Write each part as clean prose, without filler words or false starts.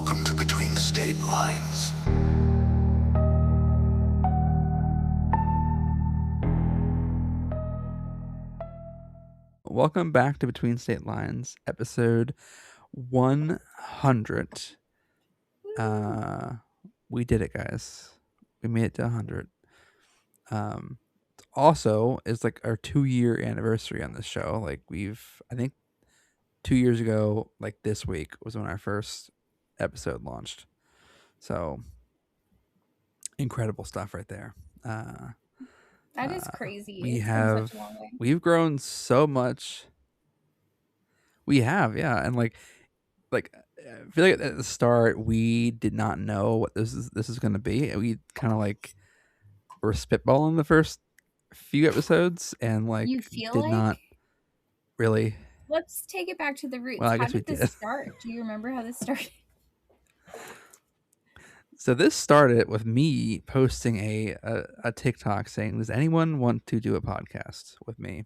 Welcome to Between State Lines. Welcome back to Between State Lines, episode 100. We did it, guys. We made it to 100. Also, it's like our 2-year anniversary on this show. Like I think 2 years ago, like this week was when our first episode launched. So incredible stuff right there. That is crazy. We It's been have such a long way. we've grown so much. We have, yeah, and like I feel like at the start we did not know what this is going to be. We kind of like were spitballing the first few episodes and like You feel did like? not really. Let's take it back to the roots. Well, I How guess we did this did. start? Do you remember how this started? So this started with me posting a TikTok saying, "Does anyone want to do a podcast with me?"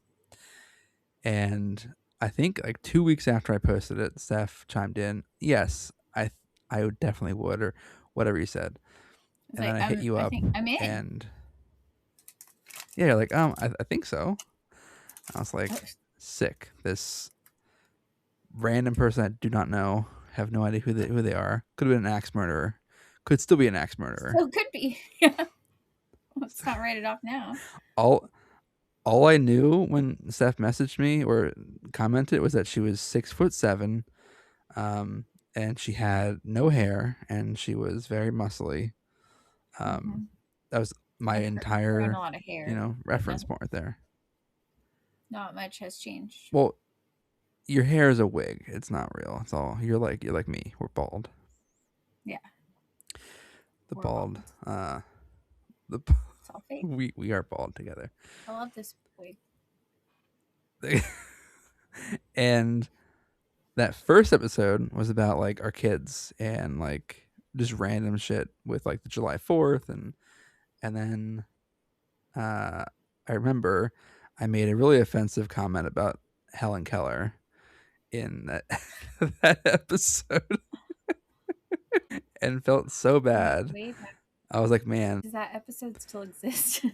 And I think like 2 weeks after I posted it, Steph chimed in, "Yes, I would definitely would," or whatever you said. It's And then like I hit you I up, think I'm in. and yeah, you're like, I think so. I was like, Oh, sick. This random person I do not know, have no idea who they are. Could have been an axe murderer. Could still be an axe murderer. so could be. Yeah. Let's not write it off now. All all I knew when Steph messaged me or commented was that she was 6'7", and she had no hair and she was very muscly. Mm-hmm. That was my I've grown a entire, lot of hair, but reference point right there. not much has changed. Well, your hair is a wig. It's not real. It's all you're like me. We're bald. Yeah, The we're bald. bald. The It's all fake. we are bald together. I love this wig. And that first episode was about like our kids and like just random shit with like the July 4th and then I remember I made a really offensive comment about Helen Keller in that that episode and felt so Went bad. way back. I was like, man, Does that episode still exist?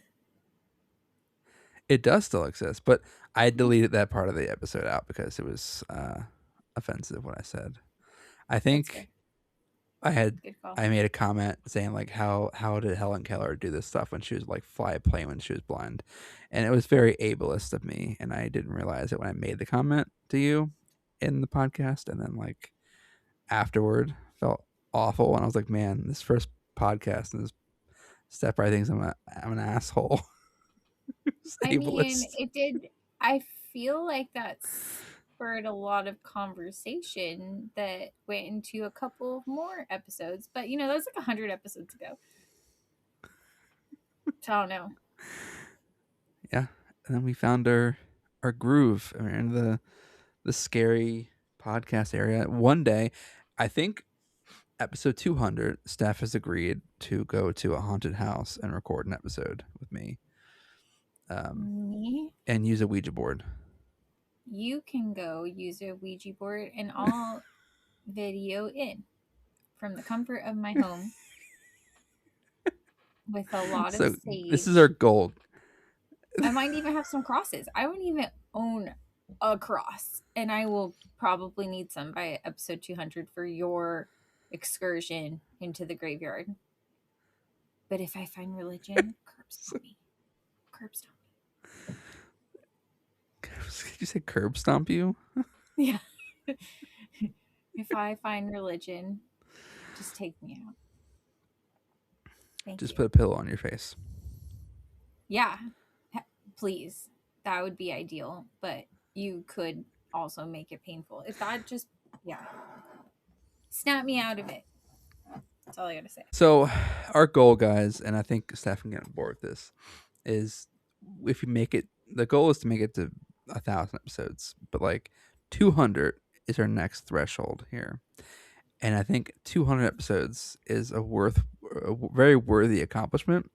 it does still exist, but I Yeah, deleted that part of the episode out because it was offensive what I said. I that's fair. think Good call. I made a comment saying like how did Helen Keller do this stuff when she was like fly a plane when she was blind, and it was very ableist of me, and I didn't realize it when I made the comment to you in the podcast, and then like afterward felt awful, and I was like, man, this first podcast and this step right thinks I'm an asshole. It's I mean, ableist. it did. I feel like that spurred a lot of conversation that went into a couple of more episodes. But that was like 100 episodes ago. So I don't know. Yeah, and then we found our groove. I mean, in the scary podcast area. One day, I think episode 200, Steph has agreed to go to a haunted house and record an episode with me, Me, and use a Ouija board. you can go use a Ouija board and I'll video in from the comfort of my home with a lot of So this is our sage. goal. I might even have some crosses. I wouldn't even own a cross, and I will probably need some by episode 200 for your excursion into the graveyard. But if I find religion, curb stomp me. Curb stomp Did you say curb stomp you? me. Yeah. If I find religion, just take me out. Thank Just you. put a pillow on your face. Yeah, please. That would be ideal, but you could also make it painful. If that just, yeah, snap me out of it. That's all I gotta say. So our goal, guys, and I think Steph can get on board with this, is if you make it, the goal is to make it to 1,000 episodes, but like 200 is our next threshold here, and I think 200 episodes is a very worthy accomplishment.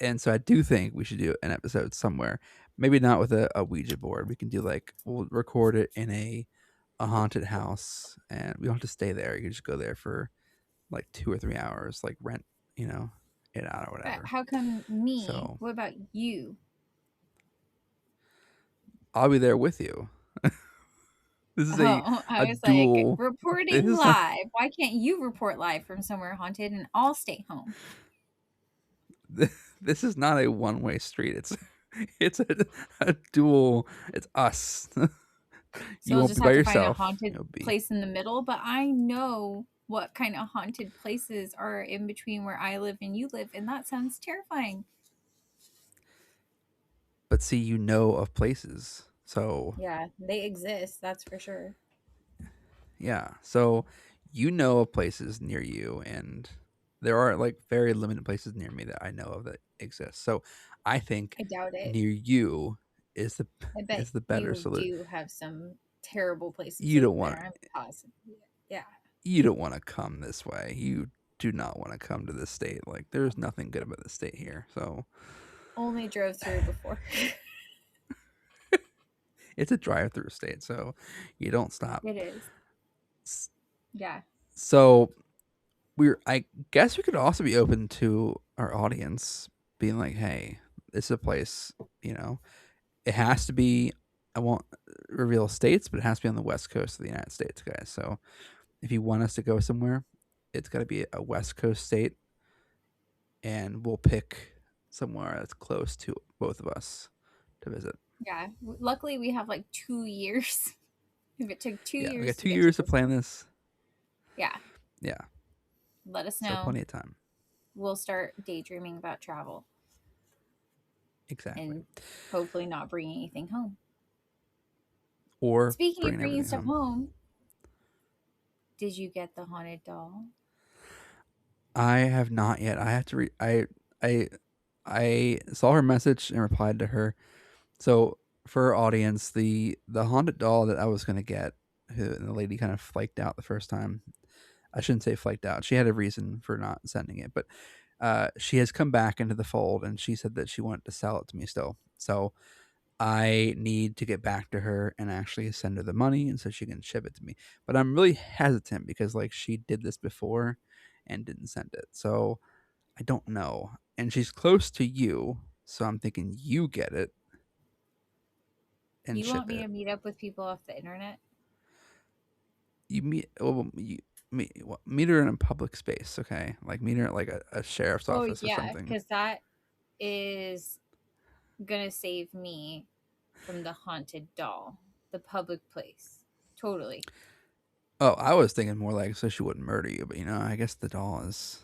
And so I do think we should do an episode somewhere. Maybe not with a Ouija board. We can do like we'll record it in a haunted house, and we don't have to stay there. You can just go there for like 2 or 3 hours, like rent, you know, it out or But whatever. how come me? So What about you? I'll be there with you. This is Oh, a I was like, dual. This reporting is not. live. Why can't you report live from somewhere haunted and I'll stay home? This is not a one-way street. It's a dual. It's us. So You I'll won't just be by have to find a yourself. haunted You'll be. place in the middle. But I know what kind of haunted places are in between where I live and you live, and that sounds terrifying. But see, you know of places. So Yeah, they exist, that's for sure. yeah. So you know of places near you, and there are like very limited places near me that I know of that exist. So I think I doubt it. near you is the I bet is the better you solution. do have some terrible places You over don't want there. I'm positive. Yeah. you don't want to come this way. You do not want to come to this state. Like there's nothing good about this state here. So Only drove through before. it's a drive-through state. So you don't stop. It is. Yeah. So I guess we could also be open to our audience being like, hey, this is a place, you know, it has to be, I won't reveal states, but it has to be on the west coast of the United States, guys. So if you want us to go somewhere, it's got to be a west coast state, and we'll pick somewhere that's close to both of us to visit. Yeah. Luckily, we have like 2 years. If it took two Yeah, we got years to two get to years to this plan point, this. yeah, Yeah, let us so know. plenty of time. We'll start daydreaming about travel Exactly. and hopefully not bring anything home. Or Speaking of bringing bringing everything stuff home. home, did you get the haunted doll? I have not yet. I have to read. I saw her message and replied to her. So for our audience, the haunted doll that I was gonna get, who the lady kind of flaked out the first time. I shouldn't say flaked out. She had a reason for not sending it, but she has come back into the fold, and she said that she wanted to sell it to me still. So I need to get back to her and actually send her the money, and so she can ship it to me. But I'm really hesitant because like she did this before and didn't send it. So I don't know. And she's close to you, so I'm thinking you get it and You want ship me to it. meet up with people off the internet? You meet meet her in a public space, okay? Like meet her at like a sheriff's Oh, office or yeah, something. because that is gonna save me from the haunted doll, the public place. Totally. Oh, I was thinking more like so she wouldn't murder you, but I guess the doll is.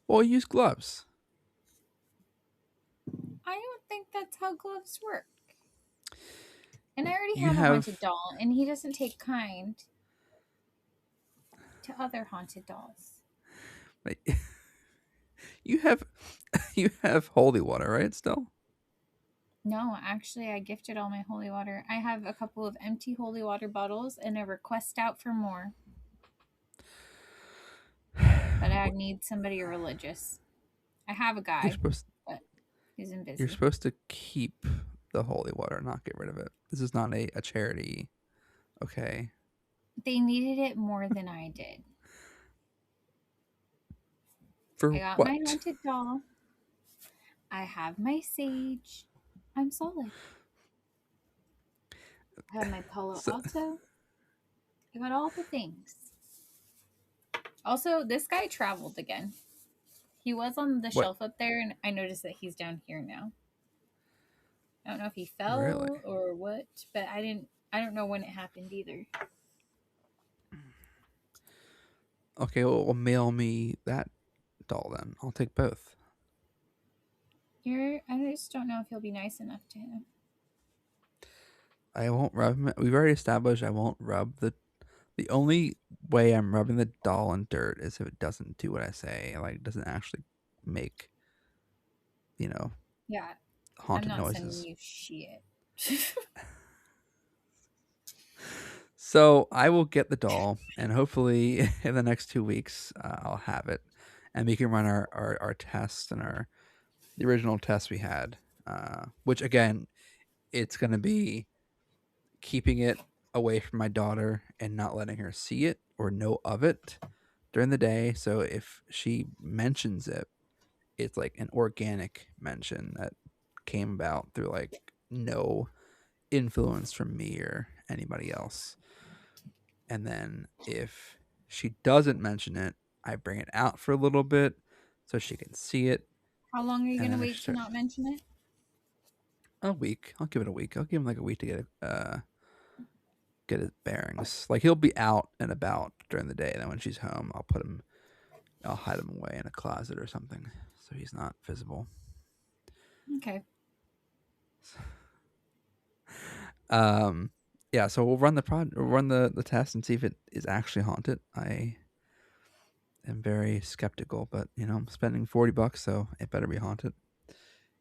Well, use gloves. I don't think that's how gloves work. And I already You have a haunted have doll, and he doesn't take kind to other haunted dolls. like, you have you have holy water, right? Still. No, actually, I gifted all my holy water. I have a couple of empty holy water bottles and a request out for more. But I need somebody religious. I have a You're guy, supposed but he's been you're busy. supposed to keep the holy water, not get rid of it. This is not a charity. Okay. They needed it more than I did. I For got my what? haunted doll. I have my sage. I'm solid. I have my Palo So, Alto. I got all the things. Also, this guy traveled again. He was on the what? shelf up there, and I noticed that he's down here now. I don't know if he Really? fell or what, but I don't know when it happened either. Okay, well, mail me that doll then. I'll take both. I just don't know if he'll be nice enough to him. I won't rub him. We've already established I won't rub the. The only way I'm rubbing the doll in dirt is if it doesn't do what I say. Like, doesn't actually make, you know, Yeah, I'm haunted not sending noises. you shit. So I will get the doll, and hopefully in the next 2 weeks, I'll have it, and we can run our tests and the original test we had, which again, it's going to be keeping it away from my daughter and not letting her see it or know of it, during the day. So if she mentions it, it's like an organic mention that came about through like no influence from me or anybody else. And then if she doesn't mention it, I bring it out for a little bit so she can see it. How long are you And gonna then if wait she to not mention it? a week, I'll give it a week. I'll give him like a week to get his bearings. Like he'll be out and about during the day. And then when she's home, I'll hide him away in a closet or something so he's not visible. Okay. Yeah, so we'll run the test and see if it is actually haunted. I am very skeptical, but I'm spending $40, so it better be haunted.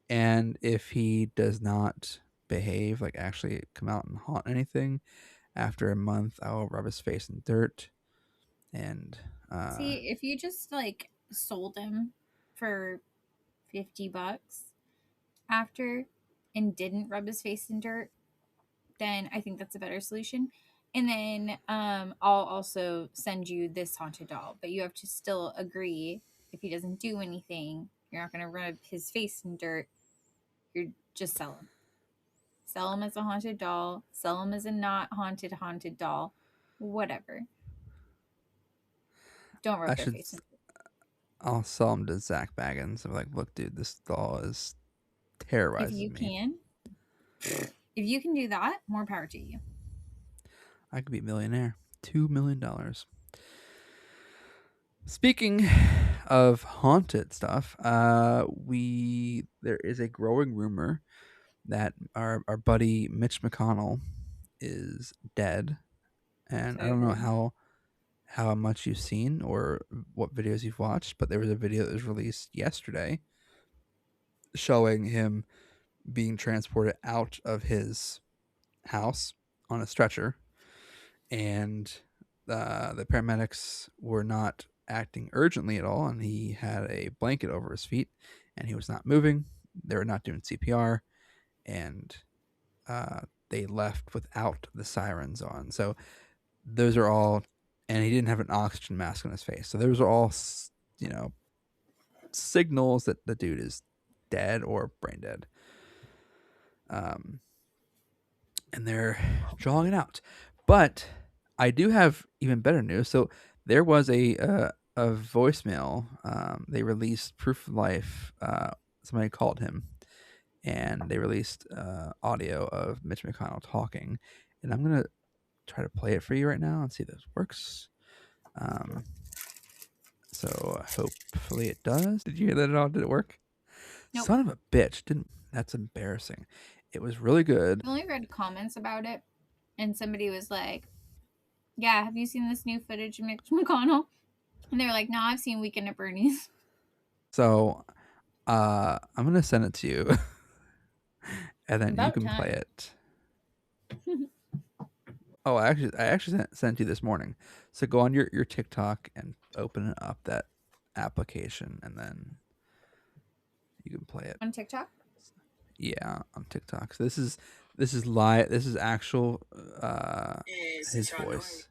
And if he does not behave, like actually come out and haunt anything, after a month, I'll rub his face in dirt. And See, if you just like sold him for $50 after and didn't rub his face in dirt, then I think that's a better solution. And then I'll also send you this haunted doll, but you have to still agree if he doesn't do anything, you're not going to rub his face in dirt. You're just sell him. Sell him as a haunted doll, sell him as a not haunted doll, whatever. Don't I rub their should face in dirt. I'll sell him to Zach Baggins. I'm like, look, dude, this doll is If terrorizes you me. can, if you can do that, more power to you. I could be a millionaire. $2 million. Speaking of haunted stuff, there is a growing rumor that our buddy Mitch McConnell is dead, and I So don't know how much you've seen or what videos you've watched, but there was a video that was released yesterday showing him being transported out of his house on a stretcher, and the paramedics were not acting urgently at all, and he had a blanket over his feet, and he was not moving. They were not doing CPR, and they left without the sirens on. So those are all, and he didn't have an oxygen mask on his face. So those are all, signals that the dude is dead or brain dead. And they're drawing it out. But I do have even better news. So there was a voicemail. They released proof of life. Somebody called him, and they released audio of Mitch McConnell talking. And I'm gonna try to play it for you right now and see if this works. So hopefully it does. Did you hear that at all? Did it work? Nope. Son of a bitch! Didn't. That's embarrassing. It was really good. I've only read comments about it, and somebody was like, "Yeah, have you seen this new footage of Mitch McConnell?" And they were like, "No, I've seen Weekend at Bernie's." So I'm gonna send it to you, and then you About can play time. it. Oh, I actually sent you this morning. So go on your TikTok and open up that application, and then you can play it. On TikTok? Yeah, on TikTok. So this is live. This is actual his voice.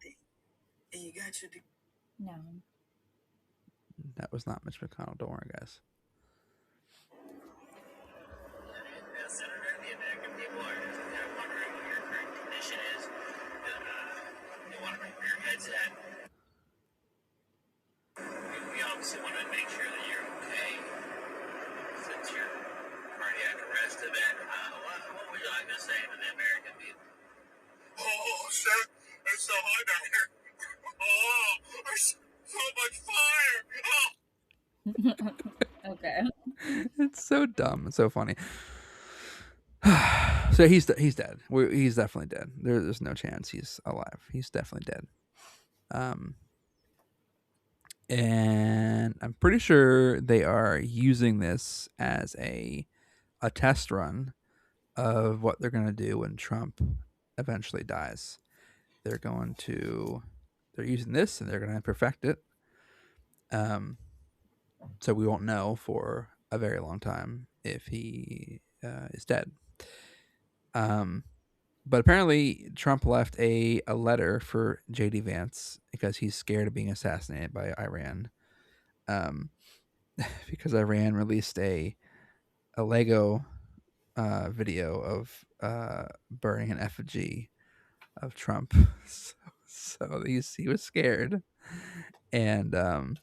No. That was not Mitch McConnell. Don't worry, guys. Senator, the American people are kind of wondering what your current condition is. They want to bring your heads at. We obviously want to make sure that you're okay since your cardiac arrest event. What would you like to say to the American people? Oh, sir, it's so hot down here. Oh, there's so much fire. Oh. Okay. It's so dumb. It's so funny. So he's dead. He's definitely dead. There's no chance he's alive. He's definitely dead. And I'm pretty sure they are using this as a test run of what they're gonna do when Trump eventually dies. They're using this and they're gonna perfect it. So we won't know for a very long time if he is dead. But apparently, Trump left a letter for JD Vance because he's scared of being assassinated by Iran. Um, because Iran released a Lego video of burning an effigy of Trump. So he was scared, and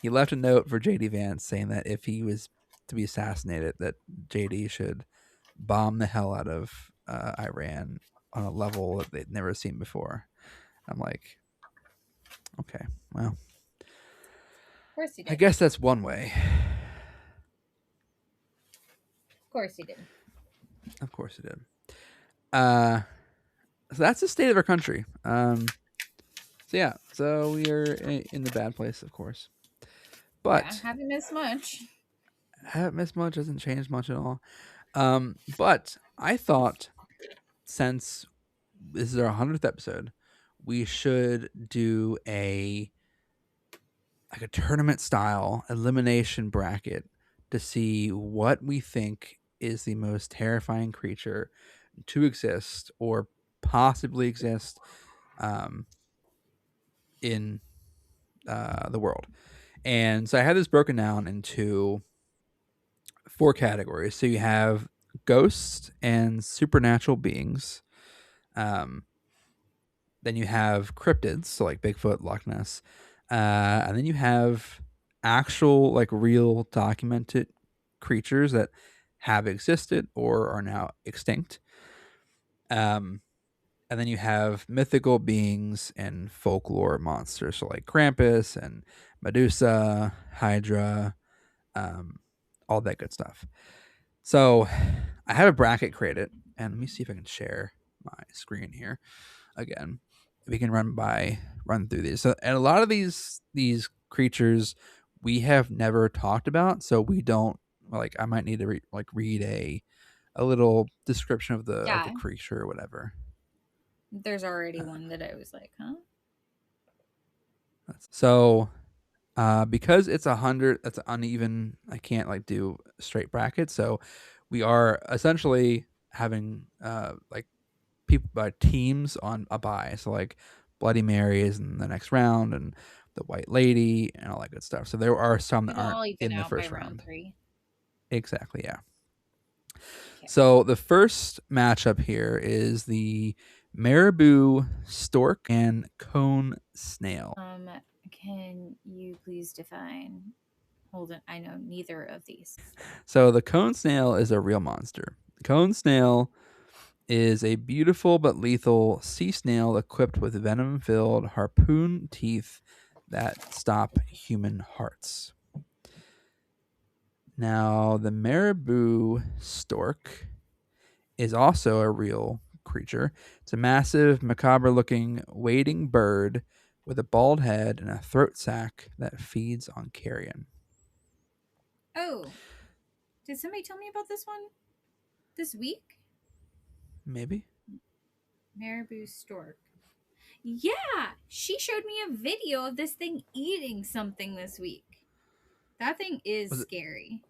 he left a note for JD Vance saying that if he was to be assassinated, that JD should bomb the hell out of Iran on a level that they'd never seen before. I'm like, okay, well, Of course he I did. guess that's one way. Of course he did. Of course he did. So that's the state of our country. So yeah, so we are in the bad place, of course. But Yeah, haven't missed much. haven't missed much. Hasn't changed much at all. But I thought since this is our 100th episode, we should do a tournament style elimination bracket to see what we think is the most terrifying creature to exist or possibly exist in the world. And so I had this broken down into 4 categories. So you have ghosts and supernatural beings. Then you have cryptids, so like Bigfoot, Loch Ness. And then you have actual, like real documented creatures that have existed or are now extinct. And then you have mythical beings and folklore monsters, so like Krampus and Medusa, Hydra, all that good stuff. So I have a bracket created, and let me see if I can share my screen here again. We can run through these. So, and a lot of these creatures we have never talked about, so we don't like. I might need to read a little description of the creature or whatever. There's already one that I was like, huh? So, because it's 100, that's uneven. I can't like do straight brackets. So, we are essentially having like people by teams on a bye. So like Bloody Mary is in the next round, and the White Lady, and all that good stuff. So there are some that It'll aren't all even in the out by first round round. 3. Exactly, yeah. Okay. So the first matchup here is the marabou stork and cone snail. Can you please define? Hold on, I know neither of these. So the cone snail is a real monster. The cone snail is a beautiful but lethal sea snail equipped with venom-filled harpoon teeth that stop human hearts. Now, the marabou stork is also a real creature. It's a massive, macabre-looking wading bird with a bald head and a throat sac that feeds on carrion. Oh, did somebody tell me about this one this week? Maybe. Marabou stork. Yeah, she showed me a video of this thing eating something this week. That thing is scary.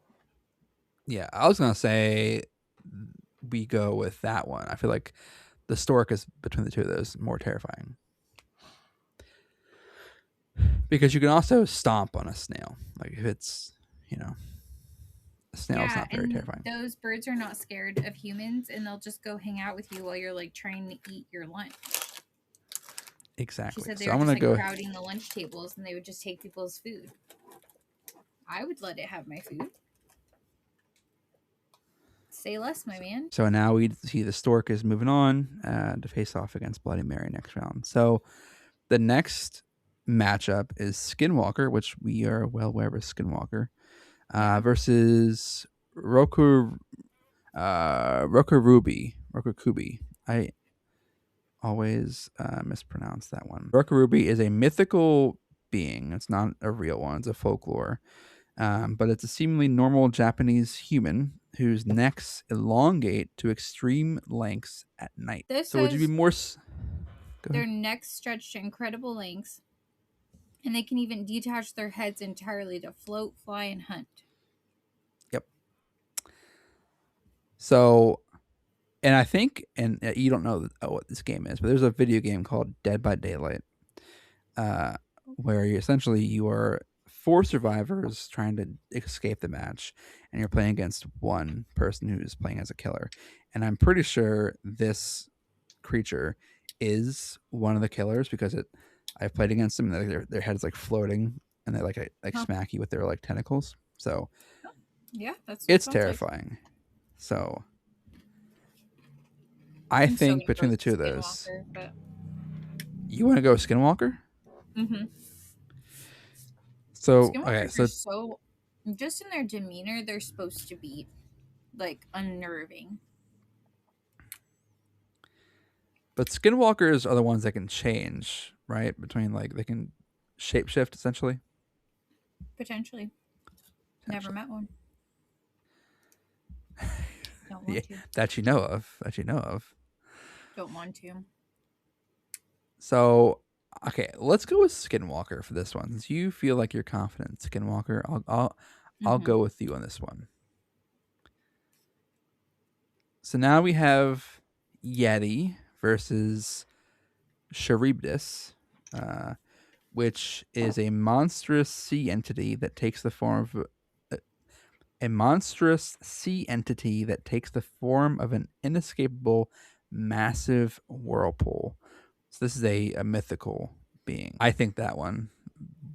Yeah, I was going to say we go with that one. I feel like the stork is between the two of those more terrifying. Because you can also stomp on a snail. Like if it's, a snail's not very terrifying. Those birds are not scared of humans, and they'll just go hang out with you while you're like trying to eat your lunch. Exactly. She said they so were I'm just gonna like go crowding the lunch tables, and they would just take people's food. I would let it have my food. Say less, my man. So now we see the stork is moving on to face off against Bloody Mary next round. So the next matchup is Skinwalker, which we are well aware of Skinwalker, versus Rokurubi. I always mispronounce that one. Rokurubi is a mythical being. It's not a real one. It's a folklore. But it's a seemingly normal Japanese human whose necks elongate to extreme lengths at night. So would you be more... Their necks stretch to incredible lengths, and they can even detach their heads entirely to float, fly, and hunt. Yep. So And I think, and you don't know what this game is, but there's a video game called Dead by Daylight, uh, where you are four survivors trying to escape the match, and you're playing against one person who's playing as a killer. And I'm pretty sure this creature is one of the killers because I've played against them. And their head's like floating, and they like Huh. smack you with their like tentacles. So Yeah, that's what it it's sounds like. terrifying. So I I'm still think gonna between go the two of with those, Skinwalker, but you want to go Skinwalker. So okay, Skinwalkers are so, just in their demeanor, they're supposed to be like unnerving. but Skinwalkers are the ones that can change, right? Between like they can shapeshift essentially. Potentially. Never met one. Don't want to. That you know of. That you know of. Don't want to. So okay, let's go with Skinwalker for this one. Since you feel like you're confident, Skinwalker, I'll go with you on this one. So now we have Yeti versus Charybdis, which is a monstrous sea entity that takes the form of an inescapable, massive whirlpool. So this is a mythical being. I think that one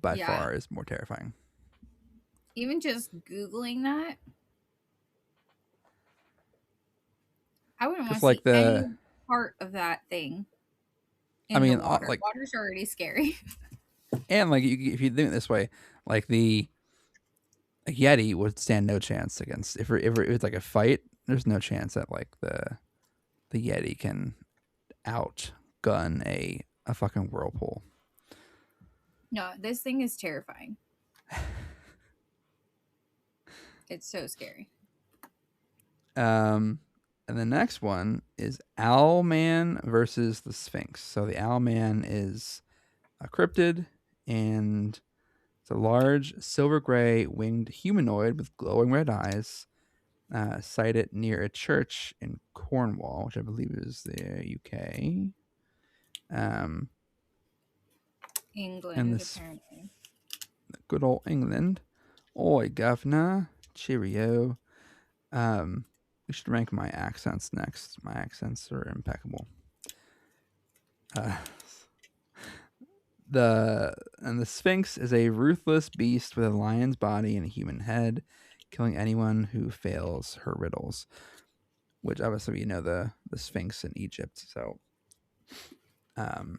by far is more terrifying. Even just Googling that, I wouldn't want to see any part of that thing. I mean, the water. Water's already scary. And like, if you think it this way, like a Yeti would stand no chance against if it's like a fight. There's no chance that like the Yeti can outgun a fucking whirlpool. No, this thing is terrifying. It's so scary. And the next one is Owlman versus the Sphinx. So the Owlman is a cryptid, and it's a large silver gray winged humanoid with glowing red eyes, sighted near a church in Cornwall, which I believe is the UK. England, and this, apparently. Good old England. Oi, governor. Cheerio. We should rank my accents next. My accents are impeccable. The Sphinx is a ruthless beast with a lion's body and a human head, killing anyone who fails her riddles. Which obviously you know the Sphinx in Egypt. So, I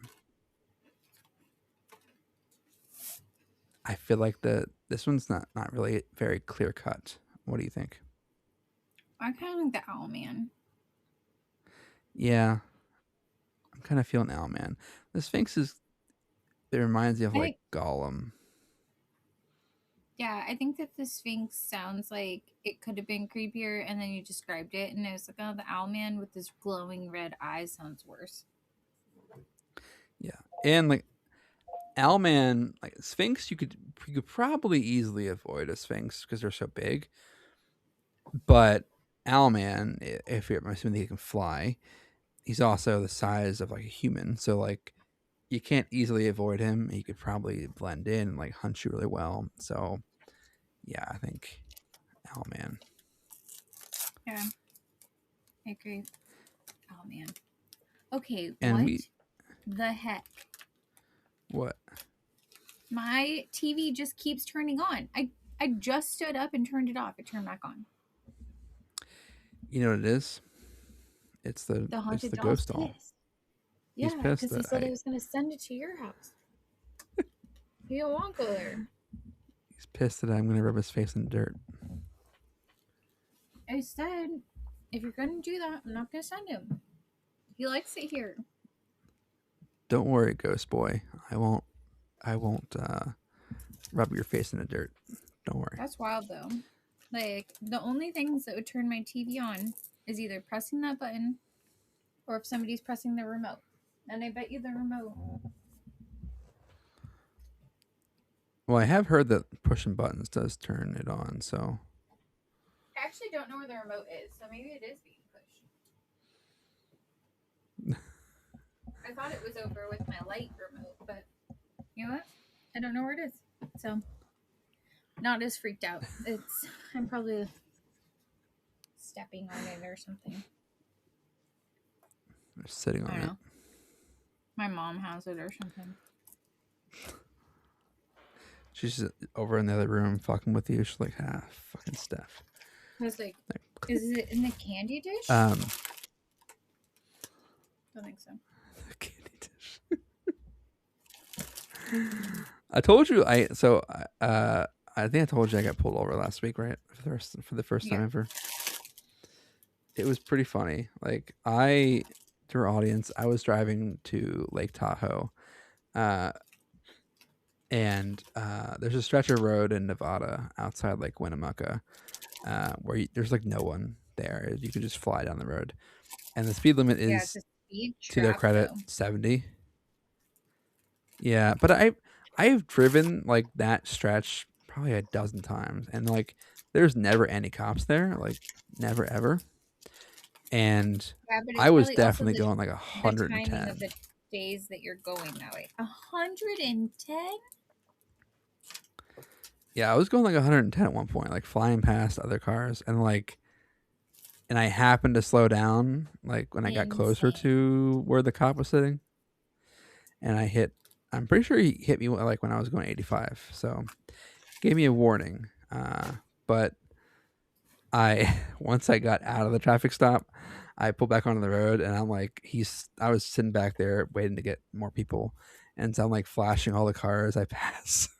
feel like this one's not really very clear cut. What do you think? I kind of like the Owlman. Yeah, I'm kind of feeling Owlman. The Sphinx it reminds me of like Gollum. Yeah, I think that the Sphinx sounds like it could have been creepier, and then you described it, and it was like, oh, the Owlman with his glowing red eyes sounds worse. Yeah, and like Owlman, like Sphinx, you could probably easily avoid a Sphinx because they're so big. But Owlman, if you're assuming he can fly, he's also the size of like a human, so like you can't easily avoid him. He could probably blend in and like hunt you really well. So yeah, I think Owlman. Yeah, I agree. Owlman. Okay, and what the heck? What? My TV just keeps turning on. I just stood up and turned it off. It turned back on. You know what it is? It's the ghost doll. Yeah, because he said he was going to send it to your house. You don't want to go there. He's pissed that I'm going to rub his face in the dirt. I said, if you're going to do that, I'm not going to send him. He likes it here. Don't worry, ghost boy. I won't rub your face in the dirt. Don't worry. That's wild, though. Like, the only things that would turn my TV on is either pressing that button or if somebody's pressing the remote. And I bet you the remote. Well, I have heard that pushing buttons does turn it on, so. I actually don't know where the remote is, so maybe it is being pushed. I thought it was over with my light remote, but you know what? I don't know where it is. So, not as freaked out. I'm probably stepping on it or something. They're sitting I on don't it. know. My mom has it or something. She's just over in the other room fucking with you. She's like, fucking Steph. I was like, is it in the candy dish? Don't think so. Candy dish. I told you I think I told you I got pulled over last week, right? For the first time ever. It was pretty funny. Like to our audience, I was driving to Lake Tahoe, and there's a stretch of road in Nevada outside Lake Winnemucca, where there's like no one there. You could just fly down the road, and the speed limit is, it's a speed to their trap, credit, though. 70. Yeah, but I've driven like that stretch probably a dozen times, and like there's never any cops there, like never ever. And Yeah, but it's I was probably also definitely going like the 110. timing of the days that you're going that way. 110? Yeah, I was going like 110 at one point, like flying past other cars, and I happened to slow down like when I got closer to where the cop was sitting, and I'm pretty sure he hit me like when I was going 85, so gave me a warning. But once I got out of the traffic stop, I pulled back onto the road, and I'm like, I was sitting back there waiting to get more people, and so I'm like flashing all the cars I pass.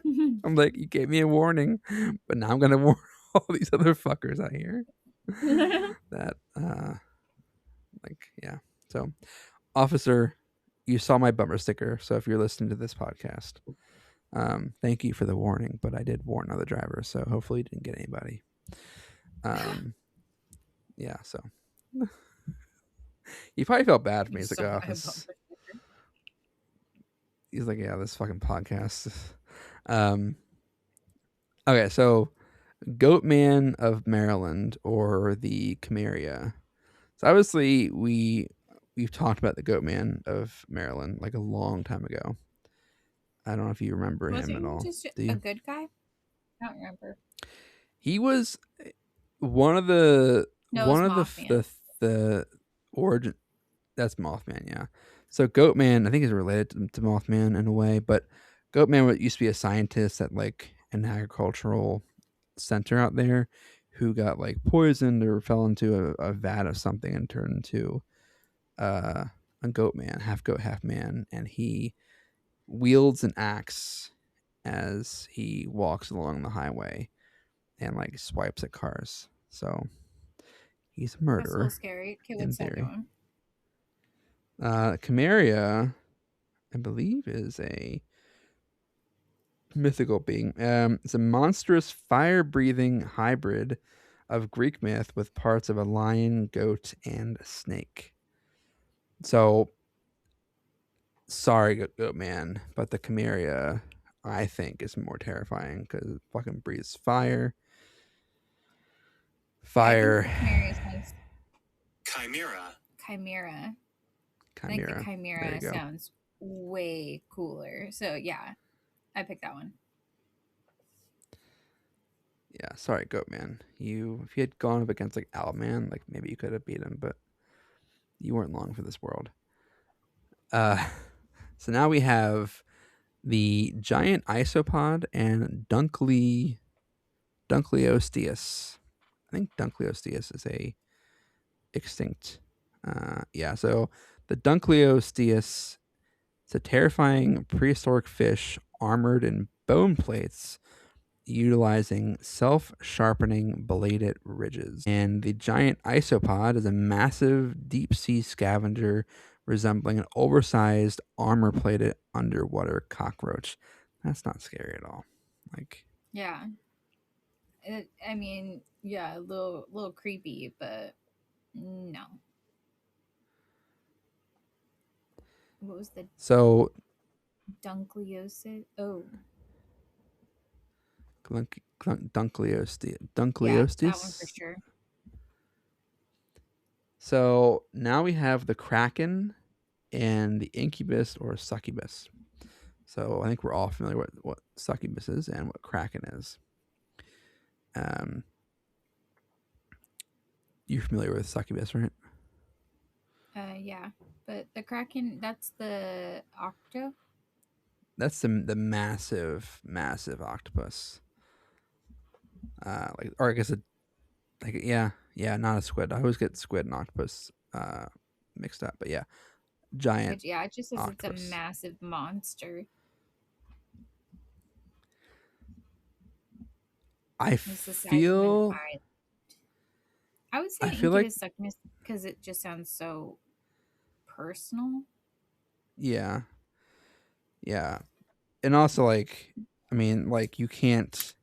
I'm like, you gave me a warning, but now I'm gonna warn all these other fuckers out here. That yeah. So, officer, you saw my bumper sticker. So if you're listening to this podcast, thank you for the warning. But I did warn other drivers, so hopefully you didn't get anybody. Yeah. So he probably felt bad for me. He's like, oh, he's like, yeah, this fucking podcast. Okay, so Goatman of Maryland, or the Chimeria. So obviously we've talked about the Goatman of Maryland like a long time ago. I don't know if you remember him at all. Just a good guy? I don't remember. He was one of the Mothman. the origin. That's Mothman, yeah. So Goatman, I think, is related to Mothman in a way, but Goatman used to be a scientist at like an agricultural center out there who got like poisoned or fell into a vat of something and turned into a goat man, half goat, half man, and he wields an axe as he walks along the highway and like swipes at cars. So he's a murderer. That's a little scary. Okay, what's that doing? Chimeria, I believe, is a mythical being. It's a monstrous fire-breathing hybrid of Greek myth with parts of a lion, goat, and a snake. So, sorry, Goat Man, but the Chimeria, I think, is more terrifying because it fucking breathes fire. Fire. Chimera. I think the Chimera sounds way cooler. So, yeah, I picked that one. Yeah, sorry, Goatman. If you had gone up against like Owlman, like maybe you could have beat him, but you weren't long for this world. So now we have the giant isopod and Dunkleosteus. I think Dunkleosteus is a extinct. Yeah, so the Dunkleosteus, it's a terrifying prehistoric fish armored in bone plates, utilizing self-sharpening bladed ridges. And the giant isopod is a massive deep-sea scavenger resembling an oversized armor-plated underwater cockroach. That's not scary at all. Like, yeah, I mean, yeah, a little creepy, but no. What was the Dunkleosteus? Oh. Dunkleosteus. Yeah, that one for sure. So now we have the Kraken and the incubus or succubus. So I think we're all familiar with what succubus is and what kraken is. You're familiar with succubus, right? Yeah, but the kraken, that's the octo. That's the massive octopus. Or I guess not a squid. I always get squid and octopus mixed up, but yeah, giant It just says it's a octopus. massive monster. I It's the size of an feel island. I would say I feel like incubus succubus because it just sounds so personal. yeah, and also like I mean like you can't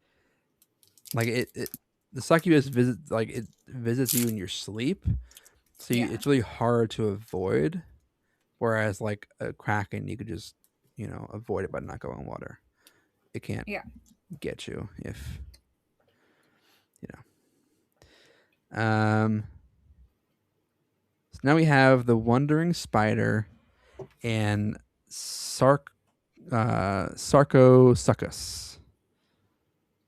like it the succubus visits you in your sleep, so Yeah. it's really hard to avoid. Whereas like a kraken, you could just avoid it by not going in water. It can't Yeah. get you if So now we have the wandering spider and Sarcosuchus.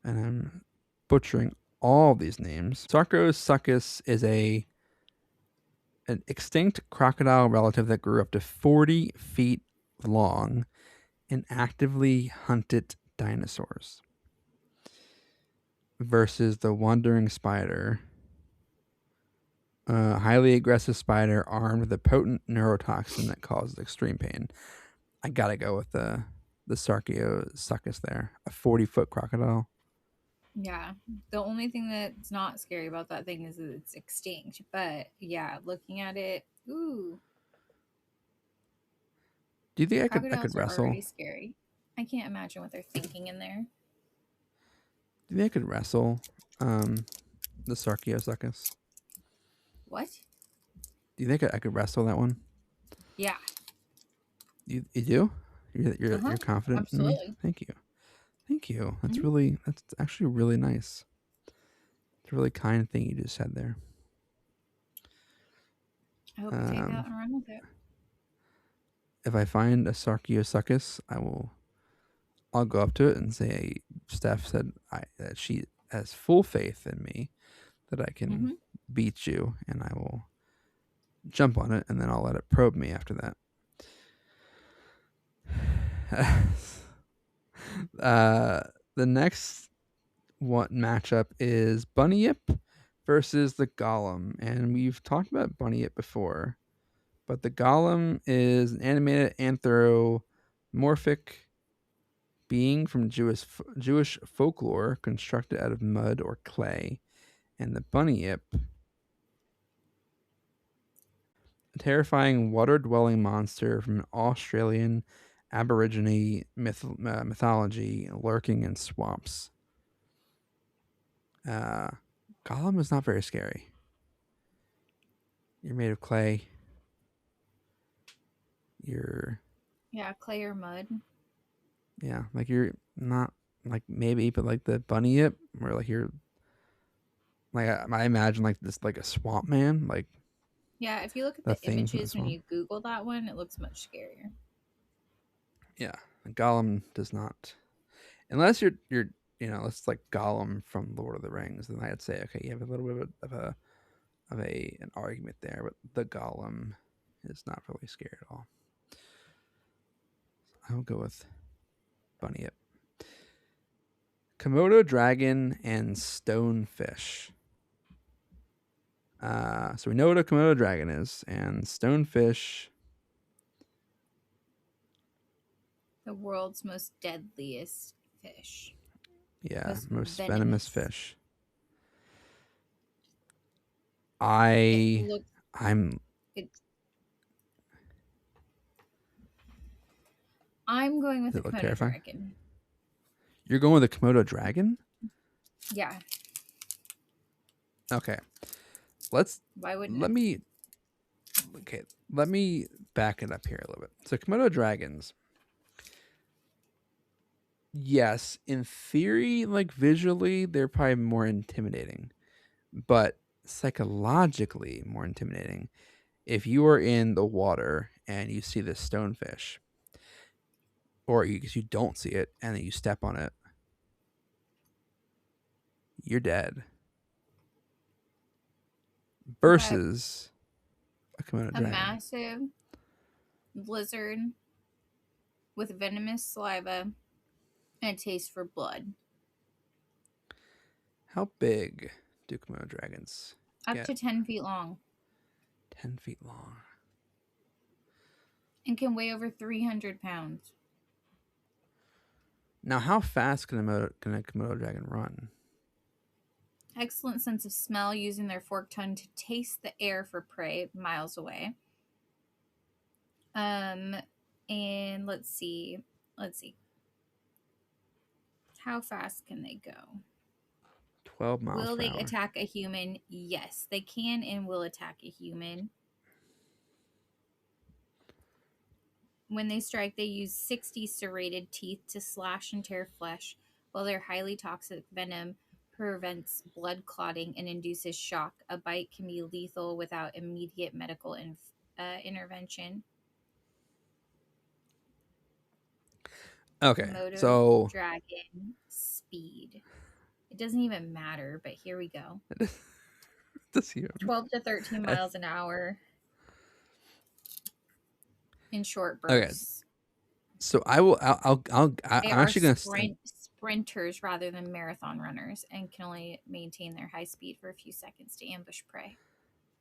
And I'm butchering all these names. Sarcosuchus is an extinct crocodile relative that grew up to 40 feet long and actively hunted dinosaurs. Versus the wandering spider, a highly aggressive spider armed with a potent neurotoxin that causes extreme pain. I gotta go with the Sarcosuchus there. A 40-foot crocodile. Yeah. The only thing that's not scary about that thing is that it's extinct. But yeah, looking at it, ooh, Do you think I could crocodiles are wrestle? already scary. I can't imagine what they're thinking in there. Do you think I could wrestle the Sarcosuchus? What? Do you think I could wrestle that one? Yeah. You do? You're Uh-huh. confident in me? Absolutely. Thank you. Mhm. That's actually really nice. It's a really kind thing you just said there. I hope you take that and run with it. If I find a Sarcosuchus, I'll go up to it and say, Steph said that she has full faith in me that I can beat you, and I will jump on it, and then I'll let it probe me after that. The next one matchup is Bunyip versus the Golem, and we've talked about Bunyip before, but the Golem is an animated anthropomorphic being from Jewish folklore constructed out of mud or clay, and the Bunyip, a terrifying water-dwelling monster from Australian Aborigine mythology, lurking in swamps. Gollum is not very scary. You're made of clay. Yeah, clay or mud. Yeah, like you're not like maybe, but like the Bunyip, where like you're like I imagine like this like a swamp man, like Yeah, if you look at the the thing from the images when swamp. you Google that one, it looks much scarier. Yeah, Gollum does not, unless you're it's like Gollum from Lord of the Rings. Then I'd say okay, you have a little bit of an argument there, but the Gollum is not really scary at all. I'll go with Bunyip. Komodo dragon and stonefish. So we know what a Komodo dragon is, and stonefish. The world's most deadliest fish. Yeah, most venomous venomous fish. It I'm going with Does the it look Komodo terrifying? dragon. You're going with a Komodo dragon? Yeah. Okay. Why wouldn't let me back it up here a little bit. So Komodo dragons, yes, in theory, like visually, they're probably more intimidating, but psychologically more intimidating. if you are in the water and you see this stonefish, or you don't see it and then you step on it, you're dead. Versus a Komodo A dragon. massive lizard with venomous saliva and a taste for blood. How big do Komodo dragons Up get? to 10 feet long 10 feet long. and can weigh over 300 pounds. Now, how fast can a Komodo dragon run? Excellent sense of smell, using their forked tongue to taste the air for prey miles away. And let's see. How fast can they go? 12 miles Will per they hour. attack a human? Yes, they can and will attack a human. When they strike, they use 60 serrated teeth to slash and tear flesh, while their highly toxic venom prevents blood clotting and induces shock. A bite can be lethal without immediate medical intervention. Okay, Komodo so dragon speed. It doesn't even matter, but here we go. this here. 12 to 13 miles an hour in short Okay. bursts. So I'm They actually are gonna sprinters rather than marathon runners and can only maintain their high speed for a few seconds to ambush prey.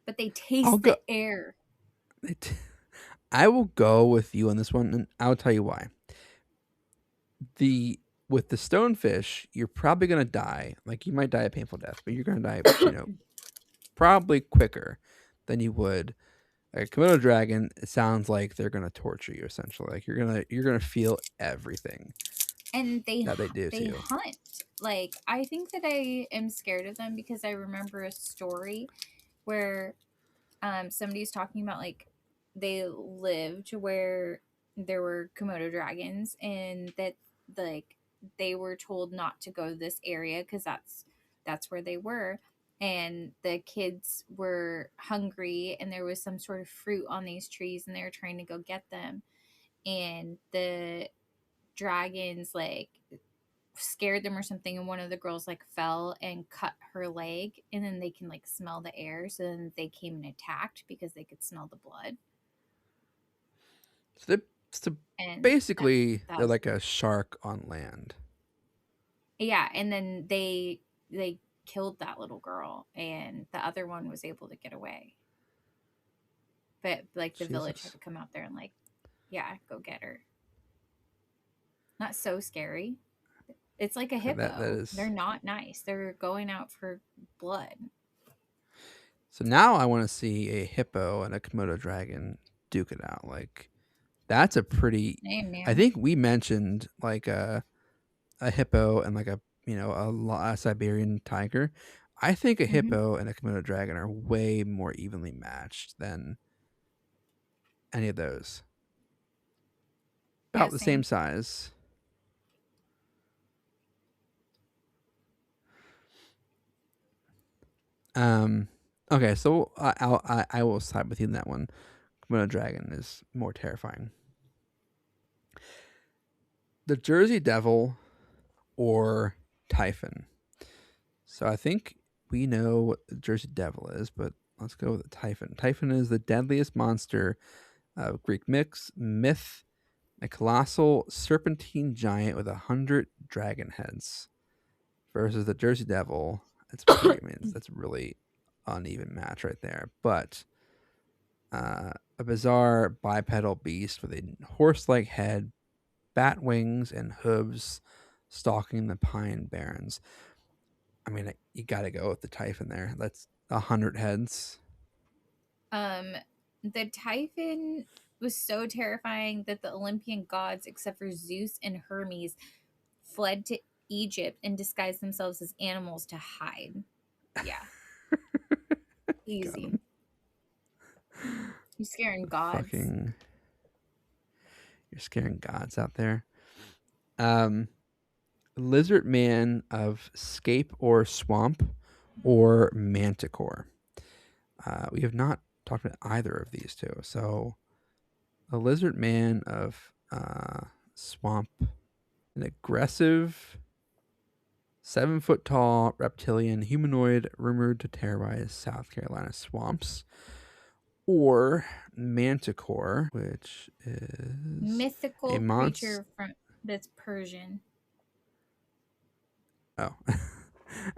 But they taste the air. I will go with you on this one, and I'll tell you why. With the stonefish, you're probably gonna die. Like, you might die a painful death, but you're gonna die, probably quicker than you would. Like a Komodo dragon, it sounds like they're gonna torture you essentially. Like, you're gonna feel everything. And they do they too. hunt. Like, I think that I am scared of them because I remember a story where somebody's talking about, like, they lived where there were Komodo dragons, and that, like, they were told not to go to this area because that's where they were, and the kids were hungry and there was some sort of fruit on these trees and they were trying to go get them, and the dragons, like, scared them or something, and one of the girls, like, fell and cut her leg, and then they can, like, smell the air, so then they came and attacked because they could smell the blood. So And basically, that they're was, like a shark on land. yeah, and then they killed that little girl, and the other one was able to get away, but, like, the village had Jesus. to come out there and, like, yeah, go get her. Not so scary. It's like a hippo. That is... They're not nice. They're going out for blood. So now I want to see a hippo and a Komodo dragon duke it out. Like, that's a pretty... I think we mentioned like a hippo and like a Siberian tiger. I think a hippo and a Komodo dragon are way more evenly matched than any of those. About the same size. Okay, so I will side with you in that one. Komodo dragon is more terrifying. The Jersey Devil or Typhon. So I think we know what the Jersey Devil is, but let's go with the Typhon. Typhon is the deadliest monster of Greek myth, a colossal serpentine giant with 100 dragon heads. Versus the Jersey Devil, that's that's a really uneven match right there. But a bizarre bipedal beast with a horse-like head, bat wings, and hooves, stalking the pine barrens. I mean, you got to go with the Typhon there. That's 100 heads. The Typhon was so terrifying that the Olympian gods, except for Zeus and Hermes, fled to Egypt and disguised themselves as animals to hide. Yeah. Easy. You're scaring gods. You're scaring gods out there. Lizard man of scape or swamp or manticore. We have not talked about either of these two. So, a lizard man of swamp, an aggressive 7-foot tall reptilian humanoid rumored to terrorize South Carolina swamps, or Manticore, which is Mythical a monster. creature from that's Persian. Oh,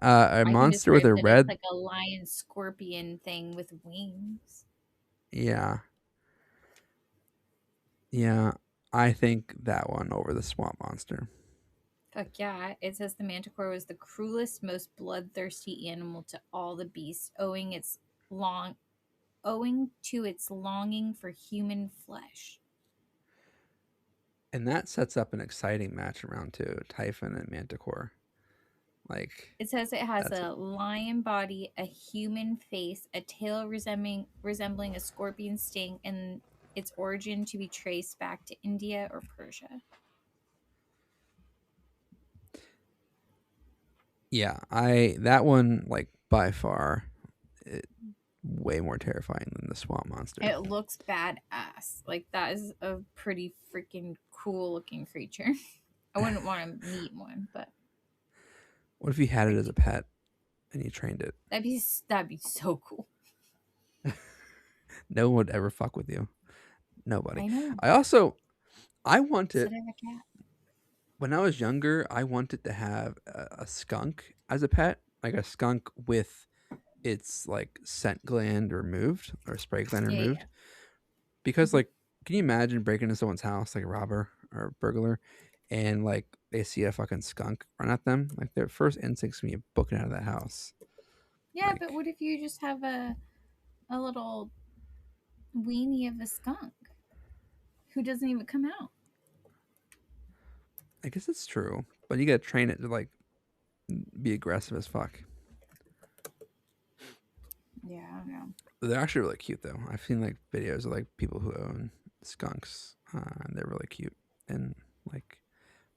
a I can monster with a describe that it's red. like a lion scorpion thing with wings. Yeah, yeah. I think that one over the swamp monster. Fuck yeah. It says the manticore was the cruelest, most bloodthirsty animal to all the beasts, owing to its longing for human flesh. And that sets up an exciting match around too. Typhon and Manticore. Like, It says it has that's a lion body, a human face, a tail resembling a scorpion sting, and its origin to be traced back to India or Persia. yeah. That one, like, by far, way more terrifying than the swamp monster. It looks badass. Like, that is a pretty freaking cool looking creature. I wouldn't want to meet one, but What if you had it as a pet and you trained it? that'd be so cool. No one would ever fuck with you. Nobody. I know. I wanted, Should I have a cat? when I was younger, I wanted to have a skunk as a pet, like a skunk with its like scent gland removed or spray gland Yeah, removed. yeah. Because like, can you imagine breaking into someone's house, like a robber or a burglar, and like they see a fucking skunk run at them? Like their first instinct's gonna be booking out of that house. Yeah, Like, but what if you just have a little weenie of a skunk who doesn't even come out? I guess it's true, but you gotta train it to like be aggressive as fuck. Yeah, I don't know. They're actually really cute though. I've seen like videos of like people who own skunks, and they're really cute and like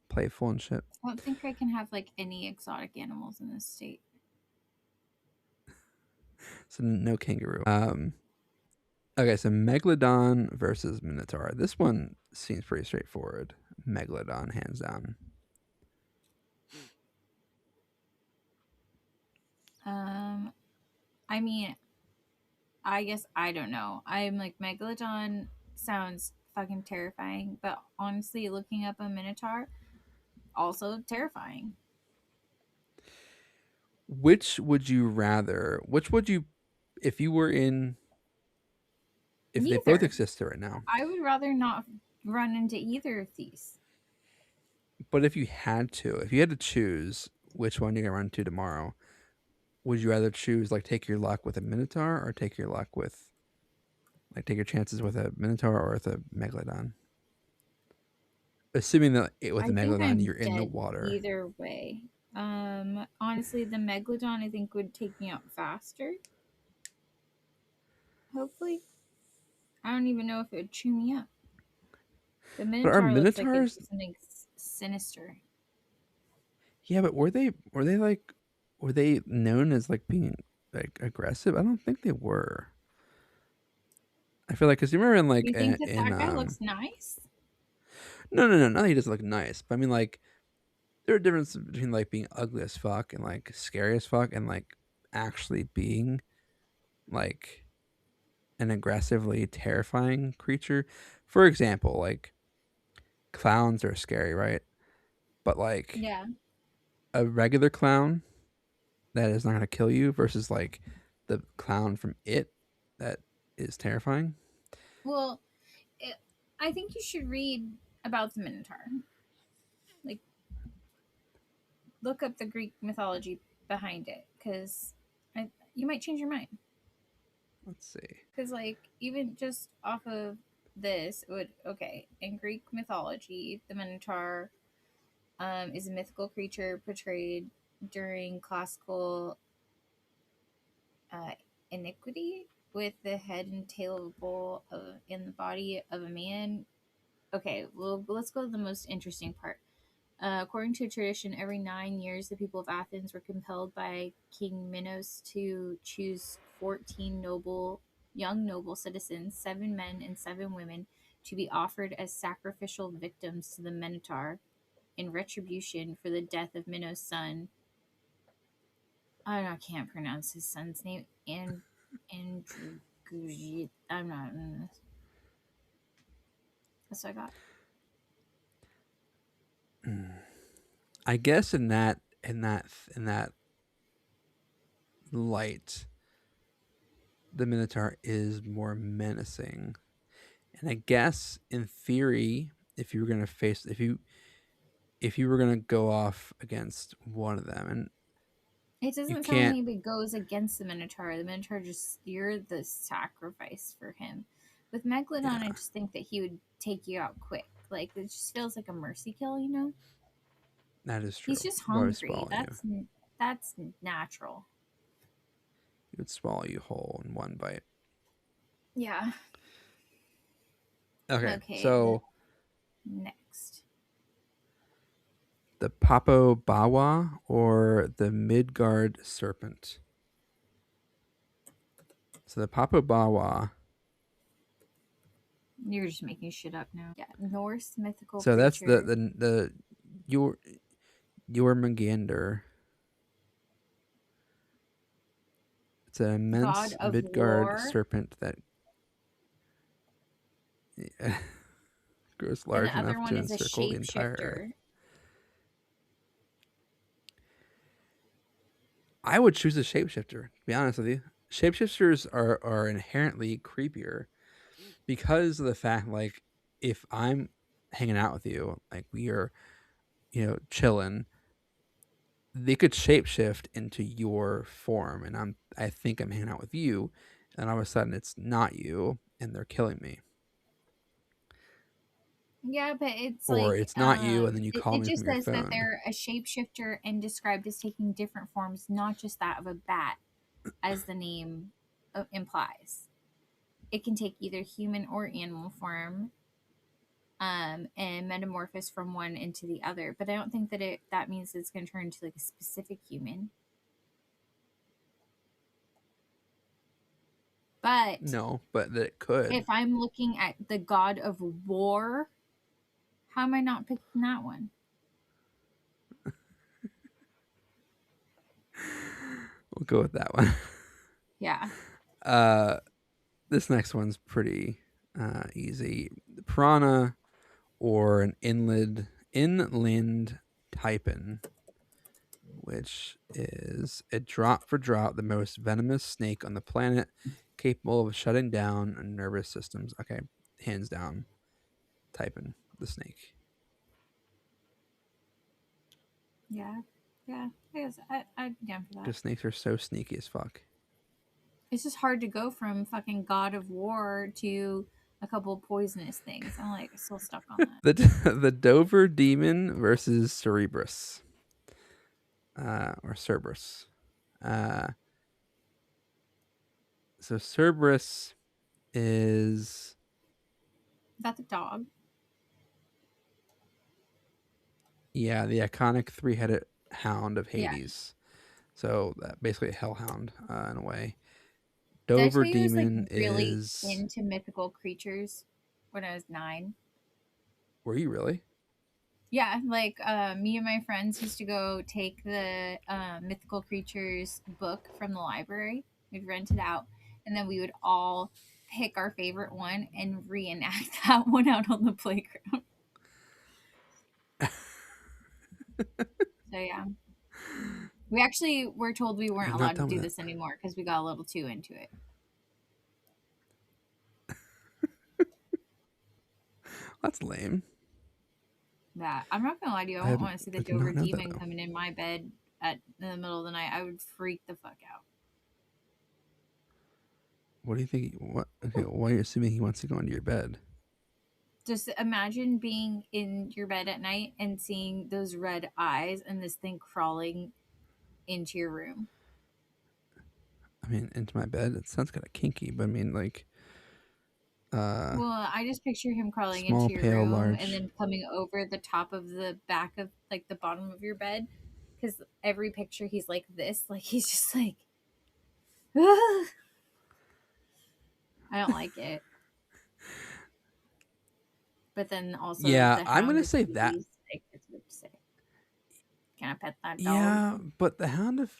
playful and shit. I don't think I can have like any exotic animals in this state. So no kangaroo. Okay, so Megalodon versus Minotaur. This one seems pretty straightforward. Megalodon, hands down. I mean, I guess I don't know. I'm like Megalodon sounds fucking terrifying, but honestly, looking up a Minotaur also terrifying. Which would you rather? Which would you, if you were in, if they both Neither. existed right now, I would rather not run into either of these. but if you had to, if you had to choose which one you're gonna run into tomorrow, would you rather choose like take your luck with a Minotaur or take your luck with, like, take your chances with a Minotaur or with a Megalodon? Assuming that with I a think Megalodon I'm you're in the dead water. either way. Honestly, the Megalodon I think would take me out faster. Hopefully. I don't even know if it would chew me up. The But are Minotaur looks like Minotaurs? it's something sinister. Yeah, but were they known as like being like aggressive? I don't think they were. I feel like because you remember in like You think that in that guy looks nice? no, not that he doesn't look nice, but I mean like there are differences between like being ugly as fuck and like scary as fuck and like actually being like an aggressively terrifying creature. For example, like clowns are scary, right? But like Yeah. a regular clown that is not going to kill you versus like the clown from It that is terrifying. Well, I think you should read about the Minotaur. Like, look up the Greek mythology behind it, because you might change your mind. Let's see. Because, like, even just off of this, in Greek mythology, the Minotaur is a mythical creature portrayed during classical uh, iniquity with the head and tail of a bull in the body of a man. Okay, well, let's go to the most interesting part. According to tradition, every 9 years, the people of Athens were compelled by King Minos to choose 14 noble young noble citizens, 7 men and 7 women, to be offered as sacrificial victims to the Minotaur in retribution for the death of Minno's son. I can't pronounce his son's name. Andrew. I'm not. That's what I got. I guess in that light, the Minotaur is more menacing. And I guess in theory, if you were gonna face if you were gonna go off against one of them, and It you doesn't sound like can't, anybody goes against the Minotaur. The Minotaur just, you're the sacrifice for him. With Megalodon, yeah, I just think that he would take you out quick. Like, it just feels like a mercy kill, you know? that is true. He's just He would probably hungry. swallow you. That's natural. He would swallow you whole in one bite. Yeah. Okay, so next. the Papo Bawa or the Midgard serpent. So the Papo Bawa. You're just making shit up now. Yeah, Norse mythical So creature. that's the Jormungandr. It's an immense God of Midgard war. serpent that grows And large the other enough one to is a encircle the entire Earth. shapeshifter. I would choose a shapeshifter, to be honest with you. Shapeshifters are inherently creepier because of the fact, like, if I'm hanging out with you, like we are, chilling, they could shapeshift into your form, and I think I'm hanging out with you, and all of a sudden it's not you, and they're killing me. Yeah, but it's Or like it's not you, and then you call it me just from your says that phone. they're a shapeshifter and described as taking different forms, not just that of a bat, as the name implies. It can take either human or animal form, and metamorphose from one into the other. But I don't think that that means it's going to turn into like a specific human. But No, but that it could. if I'm looking at the god of war, how am I not picking that one? We'll go with that one. Yeah. This next one's pretty easy. The piranha or an inland taipan, which is a drop for drop the most venomous snake on the planet, capable of shutting down nervous systems. Okay, hands down, taipan, the snake. Yeah. Yeah. I guess I'd be down for that. Because snakes are so sneaky as fuck. It's just hard to go from fucking God of War to a couple of poisonous things. I'm like still stuck on that. The Dover demon versus Cerberus. Or Cerberus. So Cerberus is That's a dog. the iconic 3-headed hound of Yeah. Hades. So basically a hellhound in a way. Did I Dover tell you I was like demon really is. into mythical creatures when I was 9? Were you really? Yeah, like me and my friends used to go take the mythical creatures book from the library. We'd rent it out, and then we would all pick our favorite one and reenact that one out on the playground. So yeah, we actually were told we weren't You're not allowed to done do with this anymore because we got a little too into it. That's lame. That I'm not gonna lie to you, I I won't want to see the did not Dover know that, demon though. coming in my bed in the middle of the night. I would freak the fuck out. What do you think? Okay, why are you assuming he wants to go into your bed? Just imagine being in your bed at night and seeing those red eyes and this thing crawling into your room. I mean, into my bed? It sounds kind of kinky, but I mean, like, Well, I just picture him crawling small, into your pale, room large. and then coming over the top of the back of like the bottom of your bed. Because every picture he's like this, like he's just like, I don't like it. But then also Yeah, the I'm Hound gonna of say that. Hades, like, it's what to say. Can I pet that dog? Yeah, but the Hound of,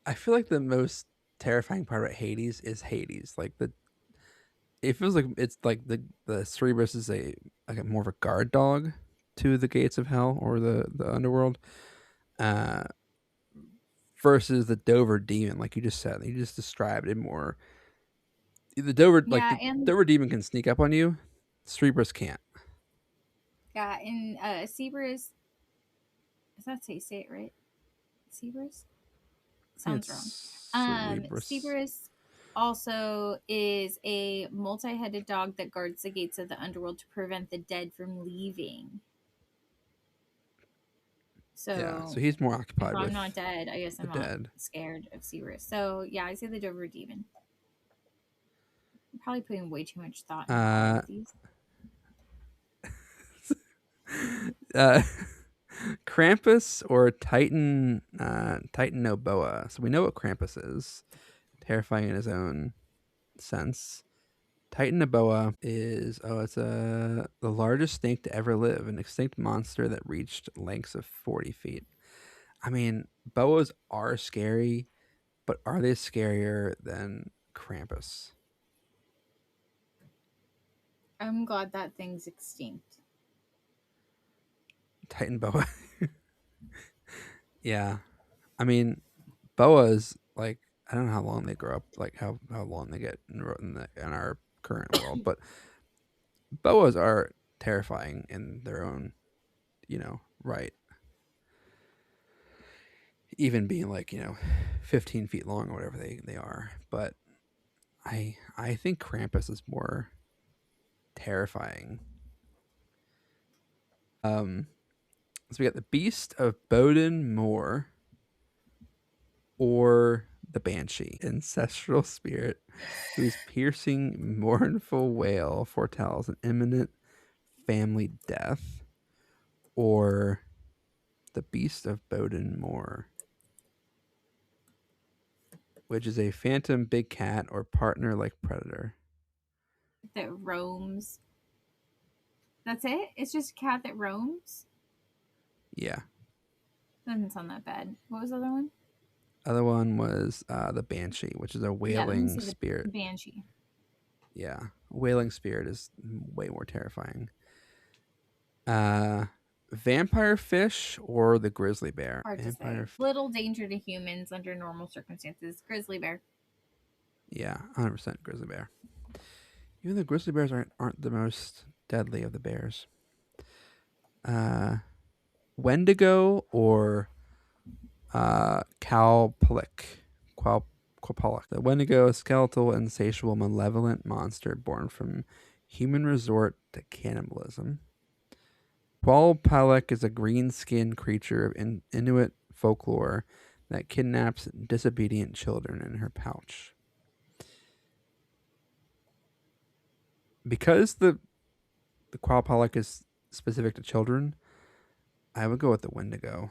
I feel like the most terrifying part about Hades is Hades. Like it feels like it's like the Cerberus is a more of a guard dog to the gates of hell or the underworld, uh, versus the Dover demon. Like you just said, you just described it more. The Yeah, and Dover demon can sneak up on you. Cerberus can't. Cerberus. Is that say it right? Cerberus I think sounds wrong. it's Cerberus. Cerberus also is a multi-headed dog that guards the gates of the underworld to prevent the dead from leaving. Yeah, so So he's more if occupied I'm with not dead, I guess the I'm not dead. scared of Cerberus. So yeah, I say the Dover Demon. I'm probably putting way too much thought into all Uh, of these. uh, Krampus or Titan Noboa. So we know what Krampus is. Terrifying in his own sense. Titan Noboa is it's the largest snake to ever live, an extinct monster that reached lengths of 40 feet. I mean, boas are scary, but are they scarier than Krampus? I'm glad that thing's extinct. Titan boa. Yeah. I mean, boas, like, I don't know how long they grow up, like how long they get in our current world, but boas are terrifying in their own, right. Even being like, 15 feet long or whatever they are. But I think Krampus is more terrifying. So we got the Beast of Bowden Moor or the Banshee, ancestral spirit whose piercing, mournful wail foretells an imminent family death, or the Beast of Bowden Moor, which is a phantom big cat or partner like predator. That roams. That's it? It's just a cat that roams? Yeah. Doesn't sound that bad. What was the other one? Other one was the Banshee, which is a Yeah, let me wailing see the spirit. Banshee. Yeah, wailing spirit is way more terrifying. Vampire fish or the grizzly bear? Hard to say. Vampire. Little danger to humans under normal circumstances. Grizzly bear. Yeah, 100% grizzly bear. Even though grizzly bears aren't the most deadly of the bears. Wendigo or Cowpolic. Quapolic. The Wendigo, a skeletal, insatiable, malevolent monster born from human resort to cannibalism. Qualpalek is a green-skinned creature of Inuit folklore that kidnaps disobedient children in her pouch. Because the Qualpalek is specific to children, I would go with the Wendigo.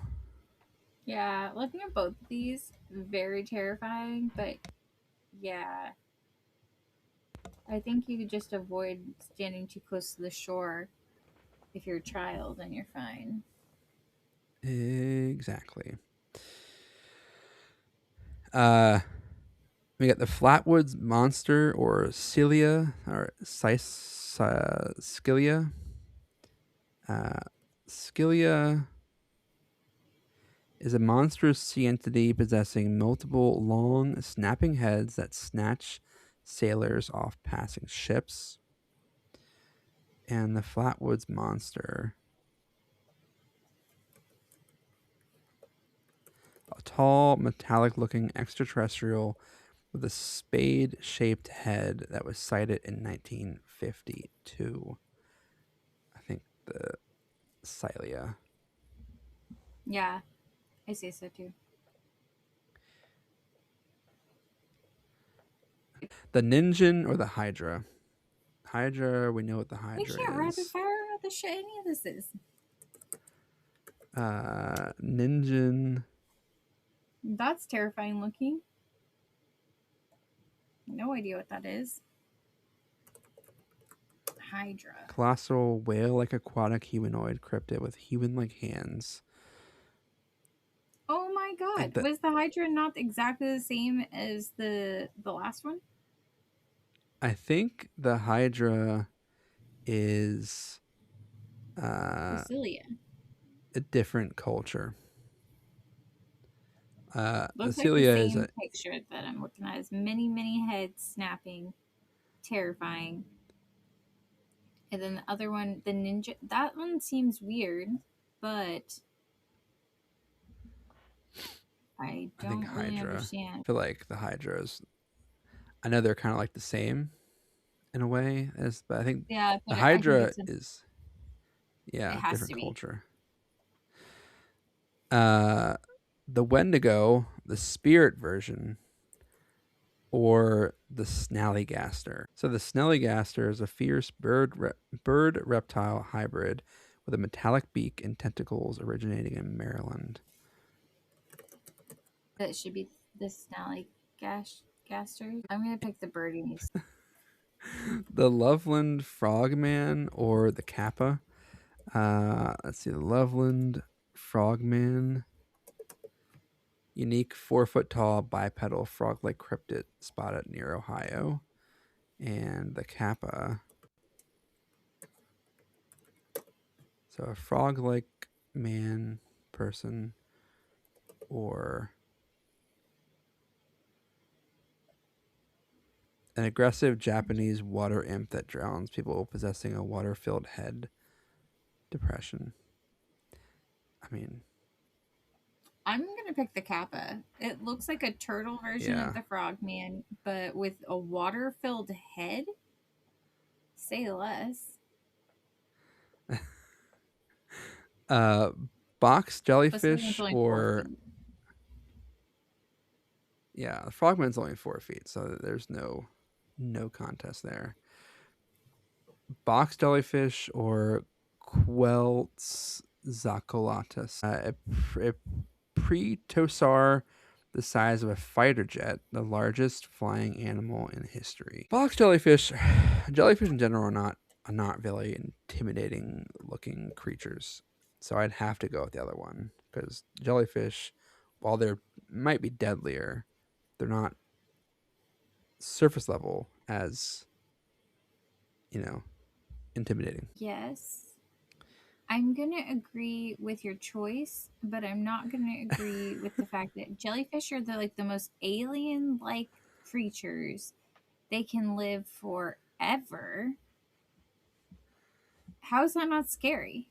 Yeah, looking at both of these, very terrifying, but yeah. I think you could just avoid standing too close to the shore if you're a child and you're fine. Exactly. We got the Flatwoods Monster or Cilia or Scylla. Scylla is a monstrous sea entity possessing multiple long, snapping heads that snatch sailors off passing ships. And the Flatwoods Monster, a tall, metallic looking extraterrestrial with a spade shaped head that was sighted in 1952. I think the Cilia. Yeah, I say so too. The Ninjin or the Hydra? Hydra, we know what the We Hydra can't rapid is. fire what the shit any of this is. Ninjin. That's terrifying looking. No idea what that is. Hydra. Colossal whale-like aquatic humanoid cryptid with human-like hands. Oh my god. Was the Hydra not exactly the same as the last one? I think the Hydra is Brasilia. a different culture. Looks like the Celia is same picture that I'm looking at. Is many, many heads snapping, terrifying. And then the other one, the ninja, that one seems weird, but I I think don't really Hydra. understand. I feel like the Hydras, I know they're kind of like the same in a way, but I think Yeah, the but I think Hydra it's is it has different to be. culture. The Wendigo, the spirit version, or the Snallygaster. So the Snallygaster is a fierce bird reptile hybrid with a metallic beak and tentacles originating in Maryland. That should be the Snallygaster. I'm gonna pick the birdies. The Loveland Frogman or the Kappa. Let's see, the Loveland Frogman. Unique 4-foot tall bipedal frog-like cryptid spotted near Ohio. And the Kappa. So a frog-like man, person, or an aggressive Japanese water imp that drowns people possessing a water-filled head. Depression. I mean, I'm gonna pick the Kappa. It looks like a turtle version of the Frogman, but with a water-filled head. Say less. Box Plus, jellyfish only 4 or feet. yeah, the frogman's only 4 feet, so there's no contest there. Box jellyfish or Queltz zaculatus, a pretosar the size of a fighter jet, the largest flying animal in history. Box jellyfish in general are not really intimidating looking creatures. So I'd have to go with the other one because jellyfish, while they might be deadlier, they're not surface level as, intimidating. Yes. I'm going to agree with your choice, but I'm not going to agree with the fact that jellyfish are the most alien-like creatures. They can live forever. How is that not scary?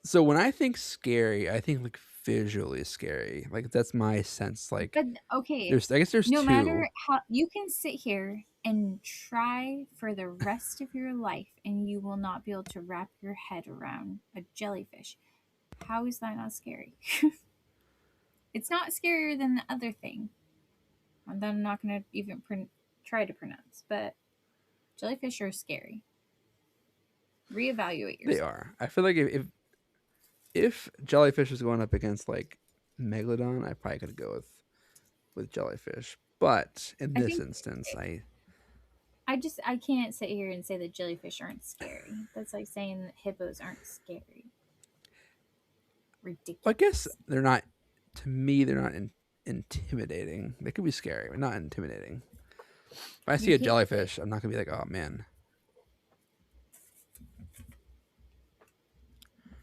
So when I think scary, I think like visually scary. Like that's my sense. Like But okay, I guess there's no two. matter how you can sit here and try for the rest of your life and you will not be able to wrap your head around a jellyfish. How is that not scary? It's not scarier than the other thing that I'm not going to even try to pronounce, but jellyfish are scary. Reevaluate yourself. They are. I feel like if jellyfish was going up against like megalodon, I probably could go with jellyfish. But in this instance, I can't sit here and say that jellyfish aren't scary. That's like saying that hippos aren't scary. Ridiculous. I guess they're not. To me, they're not intimidating. They could be scary, but not intimidating. If I see a jellyfish, I'm not gonna be like, oh man.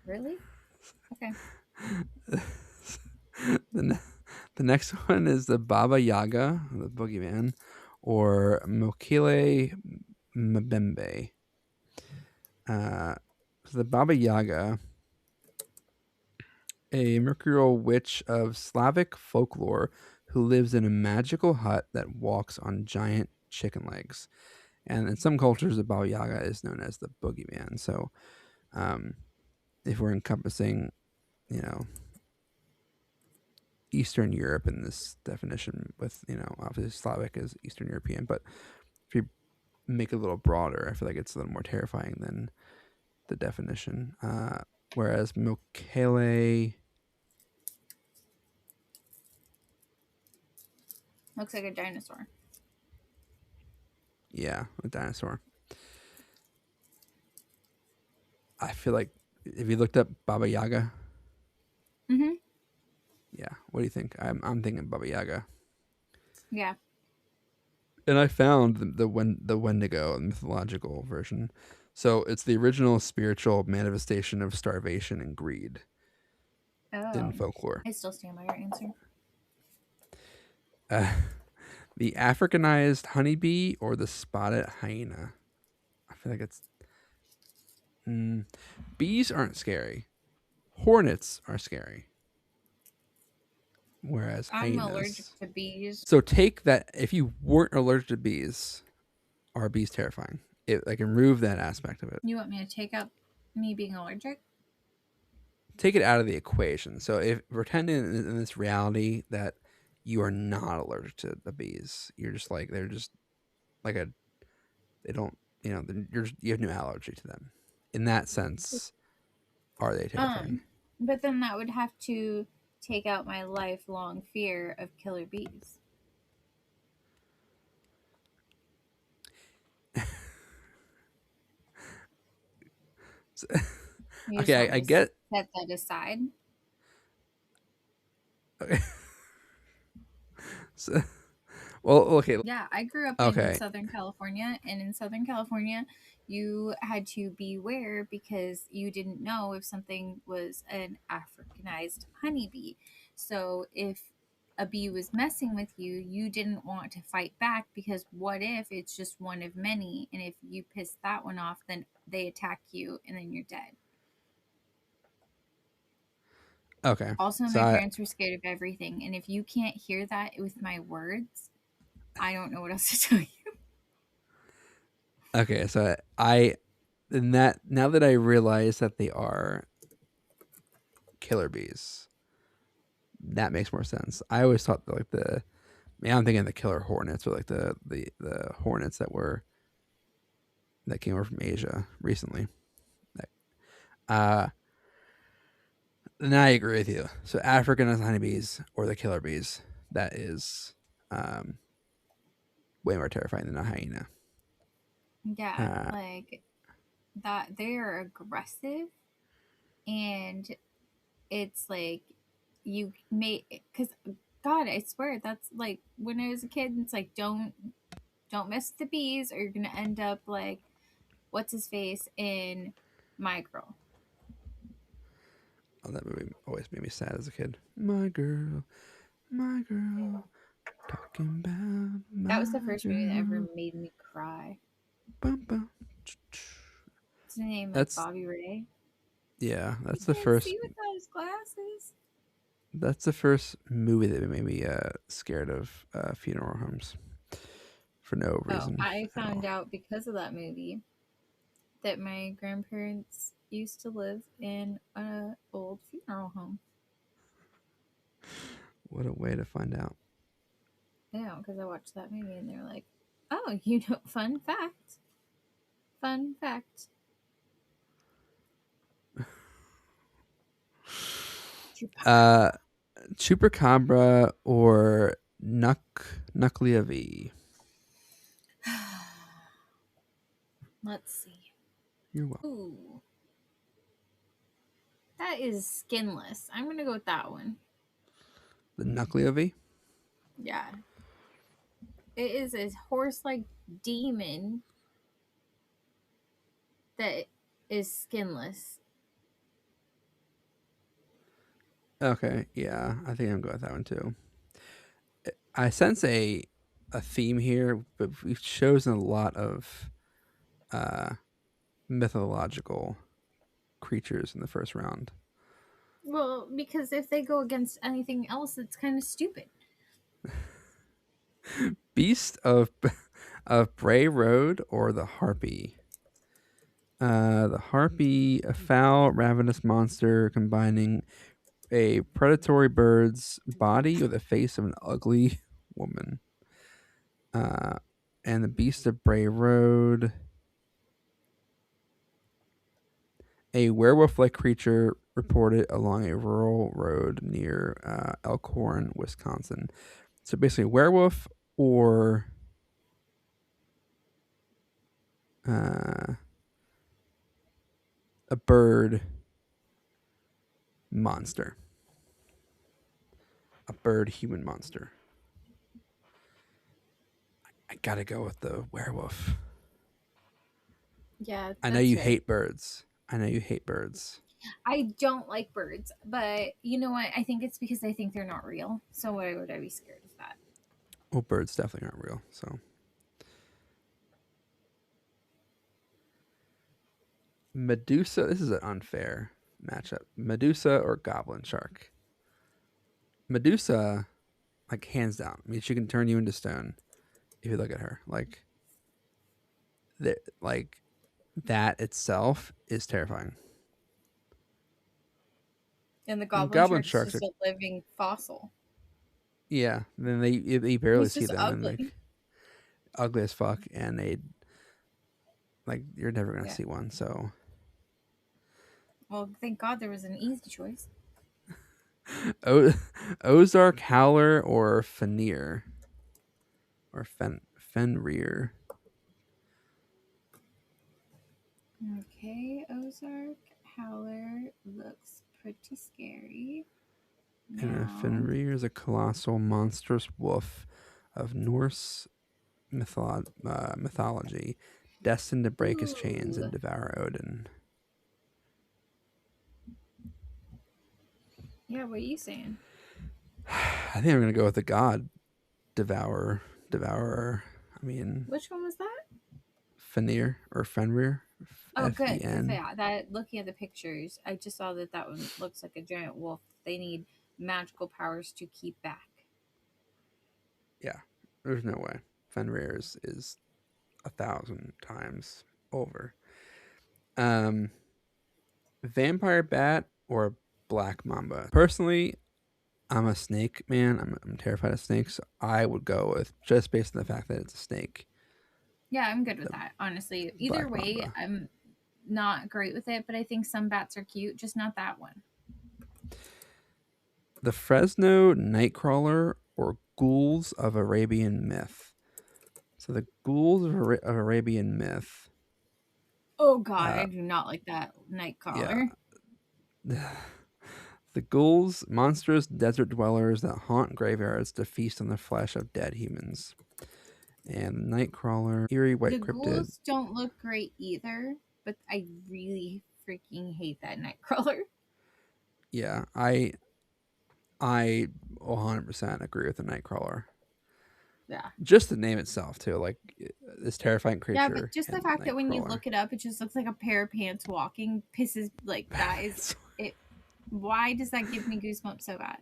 Really? Okay. The next one is the Baba Yaga, the boogeyman, or Mokele Mbembe. So the Baba Yaga, a mercurial witch of Slavic folklore who lives in a magical hut that walks on giant chicken legs. And in some cultures, the Baba Yaga is known as the boogeyman. So if we're encompassing, Eastern Europe in this definition with, obviously Slavic is Eastern European, but if you make it a little broader, I feel like it's a little more terrifying than the definition. Whereas Mokele Looks like a dinosaur. Yeah, a dinosaur. I feel like if you looked up Baba Yaga, Mm-hmm. yeah. What do you think? I'm thinking Baba Yaga, Yeah. and I found the Wendigo mythological version. So it's the original spiritual manifestation of starvation and greed in Oh. folklore. I still stand by your answer. The Africanized honeybee or the spotted hyena. I feel like it's bees aren't scary. Hornets are scary. Whereas I'm allergic hyenas. to bees. So take that. If you weren't allergic to bees, are bees terrifying? I can remove that aspect of it. You want me to take up me being allergic? Take it out of the equation. So if pretending in this reality that you are not allergic to the bees, you're just like they're just like a they don't you have no allergy to them. In that sense, are they terrifying? But then that would have to take out my lifelong fear of killer bees. You just Okay, want I me to get. set that aside. Okay. So, well, okay. Yeah, I grew up in Okay. Southern California, and in Southern California, you had to beware because you didn't know if something was an Africanized honeybee. So if a bee was messing with you, you didn't want to fight back because what if it's just one of many, and if you piss that one off, then they attack you, and then you're dead. Okay. Also, So my parents were scared of everything, and if you can't hear that with my words, I don't know what else to tell you. okay. So and that now that I realize that they are killer bees, that makes more sense. I always thought that, like I'm thinking the killer hornets, or like the hornets that came over from Asia recently. Uh, and I agree with you. So African honeybees or the killer bees, that is um, way more terrifying than a hyena. Yeah, like that they are aggressive, and it's like you may because God, I swear that's like when I was a kid. It's like don't mess with the bees, or you're gonna end up like what's his face in My Girl. Oh, that movie always made me sad as a kid. My girl, talking about That was the my first movie that ever girl. made me cry. Bum, bum. What's the name? Like That's Bobby Ray. yeah. You can't see without his glasses. That's the first movie that made me scared of funeral homes for no Oh, reason I at found all. out because of that movie that my grandparents used to live in an old funeral home. What a way to find out. Yeah, because I watched that movie and they're like, "Oh, fun fact, fun fact." Chupacabra or Nuclea V. Let's see. You're welcome. Ooh, that is skinless. I'm gonna go with that one. The Nuclea V. Yeah, it is a horse-like demon that is skinless. Okay, yeah, I think I'm going with that one too. I sense a theme here, but we've chosen a lot of uh, mythological creatures in the first round. Well, because if they go against anything else, it's kind of stupid. Beast of Bray Road or the Harpy. The Harpy, a foul, ravenous monster combining a predatory bird's body with the face of an ugly woman. And the Beast of Bray Road, a werewolf-like creature reported along a rural road near Elkhorn, Wisconsin. So basically, werewolf or a bird monster, a bird human monster. I gotta go with the werewolf. Yeah, I know that's you fair. hate birds. I know you hate birds. I don't like birds, but you know what? I think it's because I think they're not real. So why would I be scared of that? Well, birds definitely aren't real. So Medusa. This is an unfair matchup. Medusa or goblin shark. Medusa, like hands down. I mean, she can turn you into stone if you look at her. Like that itself is terrifying. And the And goblin goblin shark's sharks are, just a living fossil. yeah. Then they barely He's see just them and ugly. like ugly as fuck, and they like you're never gonna Yeah. see one. So Well, thank God there was an easy choice. Ozark Howler or Fenrir or Fenrir. Okay, Ozark Howler looks pretty scary. And Now, Fenrir is a colossal, monstrous wolf of Norse mythology, destined to break his chains ooh, and devour Odin. yeah, what are you saying? I think I'm gonna go with the god devourer. I mean, Which one was that? Fenrir or Fenrir, Oh, good, because Fen. yeah, that looking at the pictures, I just saw that that one looks like a giant wolf. They need magical powers to keep back. Yeah, there's no way. Fenrir is 1,000 times over. Um, vampire bat or black mamba. Personally, I'm a snake man. I'm terrified of snakes. So I would go with just based on the fact that it's a snake. Yeah, I'm good with The that. Honestly, either black way, mamba. I'm not great with it, but I think some bats are cute, just not that one. The Fresno nightcrawler or ghouls of Arabian myth. So the ghouls of Arabian myth. Oh God, Uh, I do not like that night yeah. caller. The ghouls, monstrous desert dwellers that haunt graveyards to feast on the flesh of dead humans. And Nightcrawler, eerie white The cryptid. ghouls don't look great either, but I really freaking hate that night crawler. Yeah, I 100% agree with the Nightcrawler. Yeah. Just the name itself too, like this terrifying Yeah, but creature. just the And fact that when you Nightcrawler. look it up, it just looks like a pair of pants walking pisses like that is it. Why does that give me goosebumps so bad?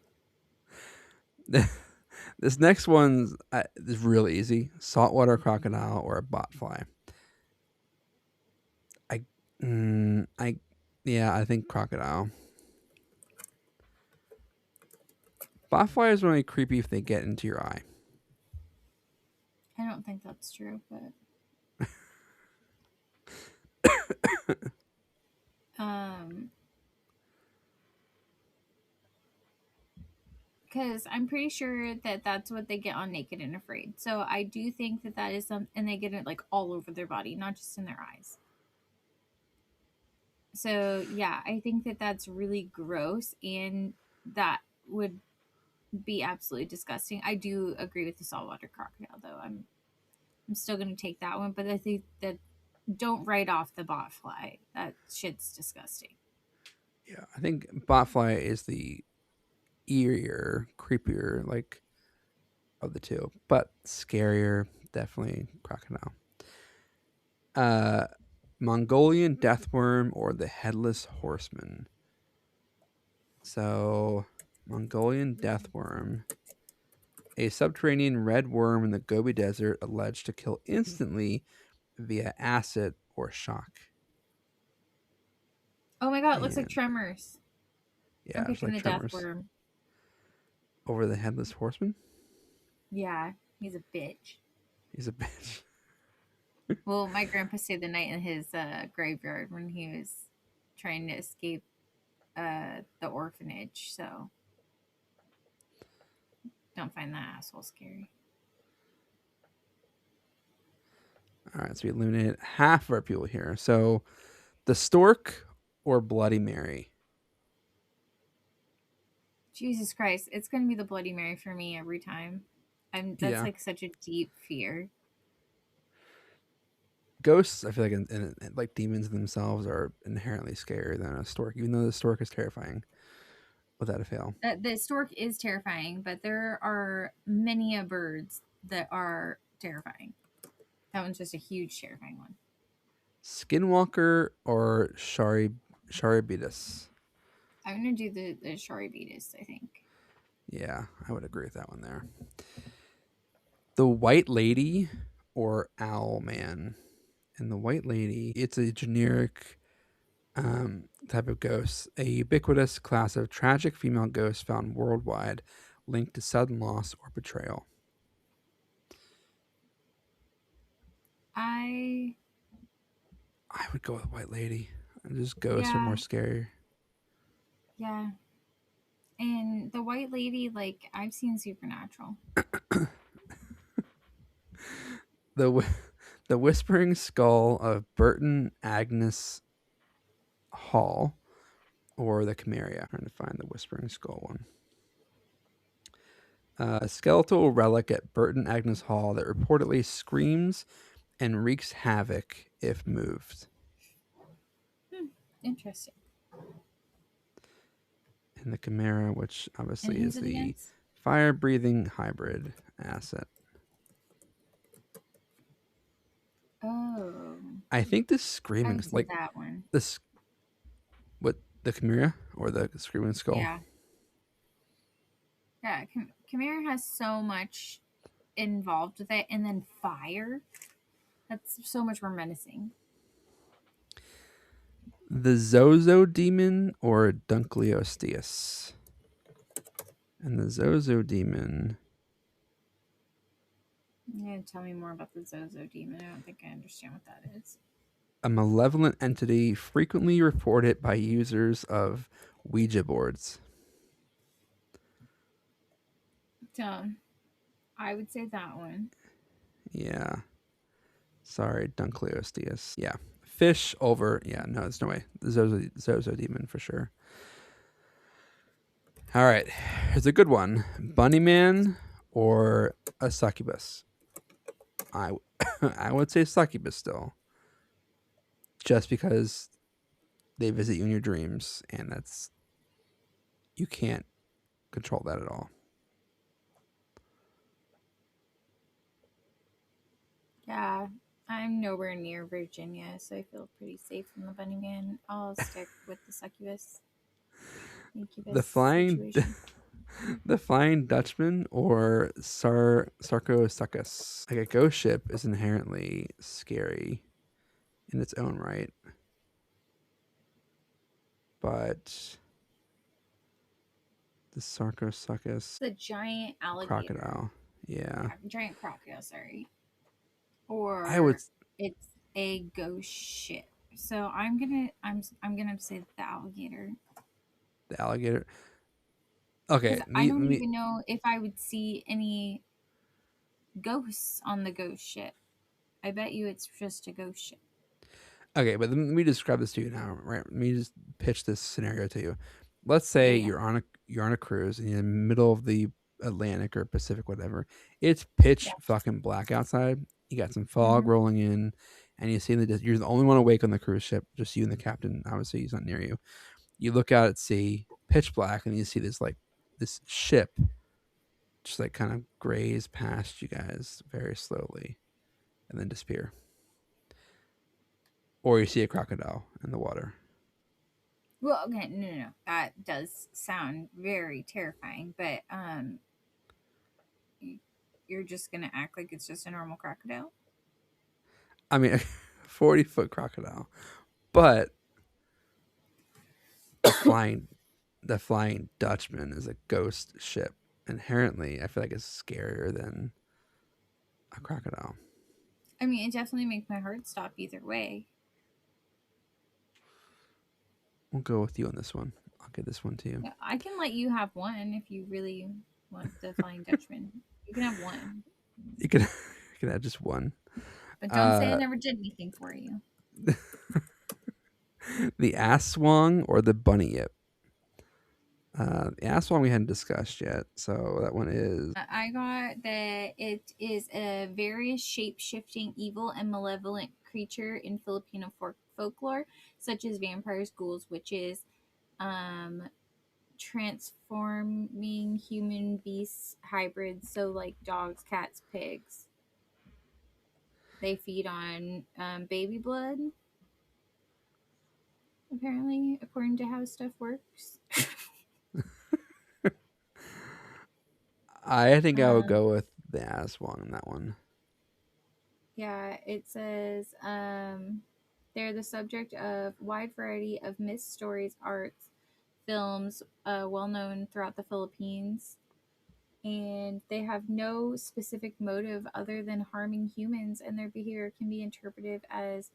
This next one's is really easy: saltwater crocodile or a botfly. I, I, yeah, I think crocodile. Botflies are only creepy if they get into your eye. I don't think that's true, but um, because I'm pretty sure that that's what they get on Naked and Afraid. So I do think that that is some, and they get it like all over their body, not just in their eyes. So yeah, I think that that's really gross, and that would be absolutely disgusting. I do agree with the saltwater crocodile, though. I'm still gonna take that one, but I think that don't write off the botfly. That shit's disgusting. Yeah, I think botfly is the eerier, creepier, like of the two, but scarier. Definitely crocodile. Uh, Mongolian deathworm or the headless horseman. So, Mongolian deathworm, a subterranean red worm in the Gobi Desert alleged to kill instantly via acid or shock. Oh my god, it looks like And Tremors. I'm yeah, it's picking like the death tremors worm. over the headless horseman. Yeah, he's a bitch. He's a bitch. Well, my grandpa stayed the night in his graveyard when he was trying to escape the orphanage. So don't find that asshole scary. All right, so we eliminated half of our people here. So the stork or Bloody Mary? Jesus Christ, it's gonna be the Bloody Mary for me every time. That's Yeah. like such a deep fear. Ghosts, I feel like, like demons themselves, are inherently scarier than a stork, even though the stork is terrifying, without a fail. The stork is terrifying, but there are many a birds that are terrifying. That one's just a huge terrifying one. Skinwalker or Sharibitis? I'm gonna do the Sharibitis, I think. Yeah, I would agree with that one there. The White Lady or Owl Man? And the White Lady, it's a generic type of ghost, a ubiquitous class of tragic female ghosts found worldwide, linked to sudden loss or betrayal. I would go with White Lady. Just ghosts are more scary. Yeah. And the White Lady, like, I've seen Supernatural. The Whispering Skull of Burton Agnes Hall or the Chimaera. I'm trying to find the Whispering Skull one. A skeletal relic at Burton Agnes Hall that reportedly screams and wreaks havoc if moved. Interesting. And the Chimaera, which obviously And is who's it the against? fire-breathing hybrid asset. Oh. I think the I screaming, would say like that one. this, what, the Chimaera or the screaming skull? Yeah. Yeah, Chimera has so much involved with it, and then fire. That's so much more menacing. The Zozo demon or Dunkleosteus? And the Zozo demon, You're gonna tell me more about the Zozo demon. I don't think I understand what that is. a malevolent entity frequently reported by users of Ouija boards. So, I would say that one. Yeah. Sorry, Dunkleosteus. Yeah. Fish over. Yeah, no, there's no way. The Zozo demon for sure. All right. Here's a good one. Bunnyman or a succubus? I would say succubus still. Just because they visit you in your dreams, and that's, you can't control that at all. Yeah, I'm nowhere near Virginia, so I feel pretty safe from the bunny man. I'll stick with the succubus. The flying the Flying Dutchman or Sarcosuchus. Like, a ghost ship is inherently scary in its own right, but the Sarcosuchus The giant alligator. crocodile, yeah, Giant crocodile, sorry. I would. Or it's a ghost ship. So I'm gonna say the alligator. The alligator. Okay, Because I don't even know if I would see any ghosts on the ghost ship. I bet you it's just a ghost ship. Okay, but let me describe this to you now. Right, let me just pitch this scenario to you. Let's say Yeah. you're on a cruise and you're in the middle of the Atlantic or Pacific, whatever. It's pitch fucking black outside. You got some fog rolling in, and you see you're the only one awake on the cruise ship. Just you and the captain. Obviously, he's not near you. You look out at sea, pitch black, and you see this ship, just like kind of graze past you guys very slowly, and then disappear. Or you see a crocodile in the water. Well, okay, no. That does sound very terrifying, but you're just gonna act like it's just a normal crocodile? I mean, 40-foot crocodile, but the flying Dutchman is a ghost ship. Inherently, I feel like it's scarier than a crocodile. I mean, it definitely makes my heart stop either way. We'll go with you on this one. I'll give this one to you. I can let you have one if you really one, the Flying Dutchman. You can have one, You can have just one. but don't say I Uh, never did anything for you. the ass swung or the bunny yip. The ass swung we hadn't discussed yet, so that one is I got that it is a various shape-shifting, evil, and malevolent creature in Filipino folklore, such as vampires, ghouls, witches, transforming human beast hybrids, so like dogs, cats, pigs. They feed on baby blood, apparently, according to how stuff works. I think I would Um, go with the ass swung on that one. Yeah, it says they're the subject of wide variety of myths, stories, arts, films, well known throughout the Philippines, and they have no specific motive other than harming humans, and their behavior can be interpreted as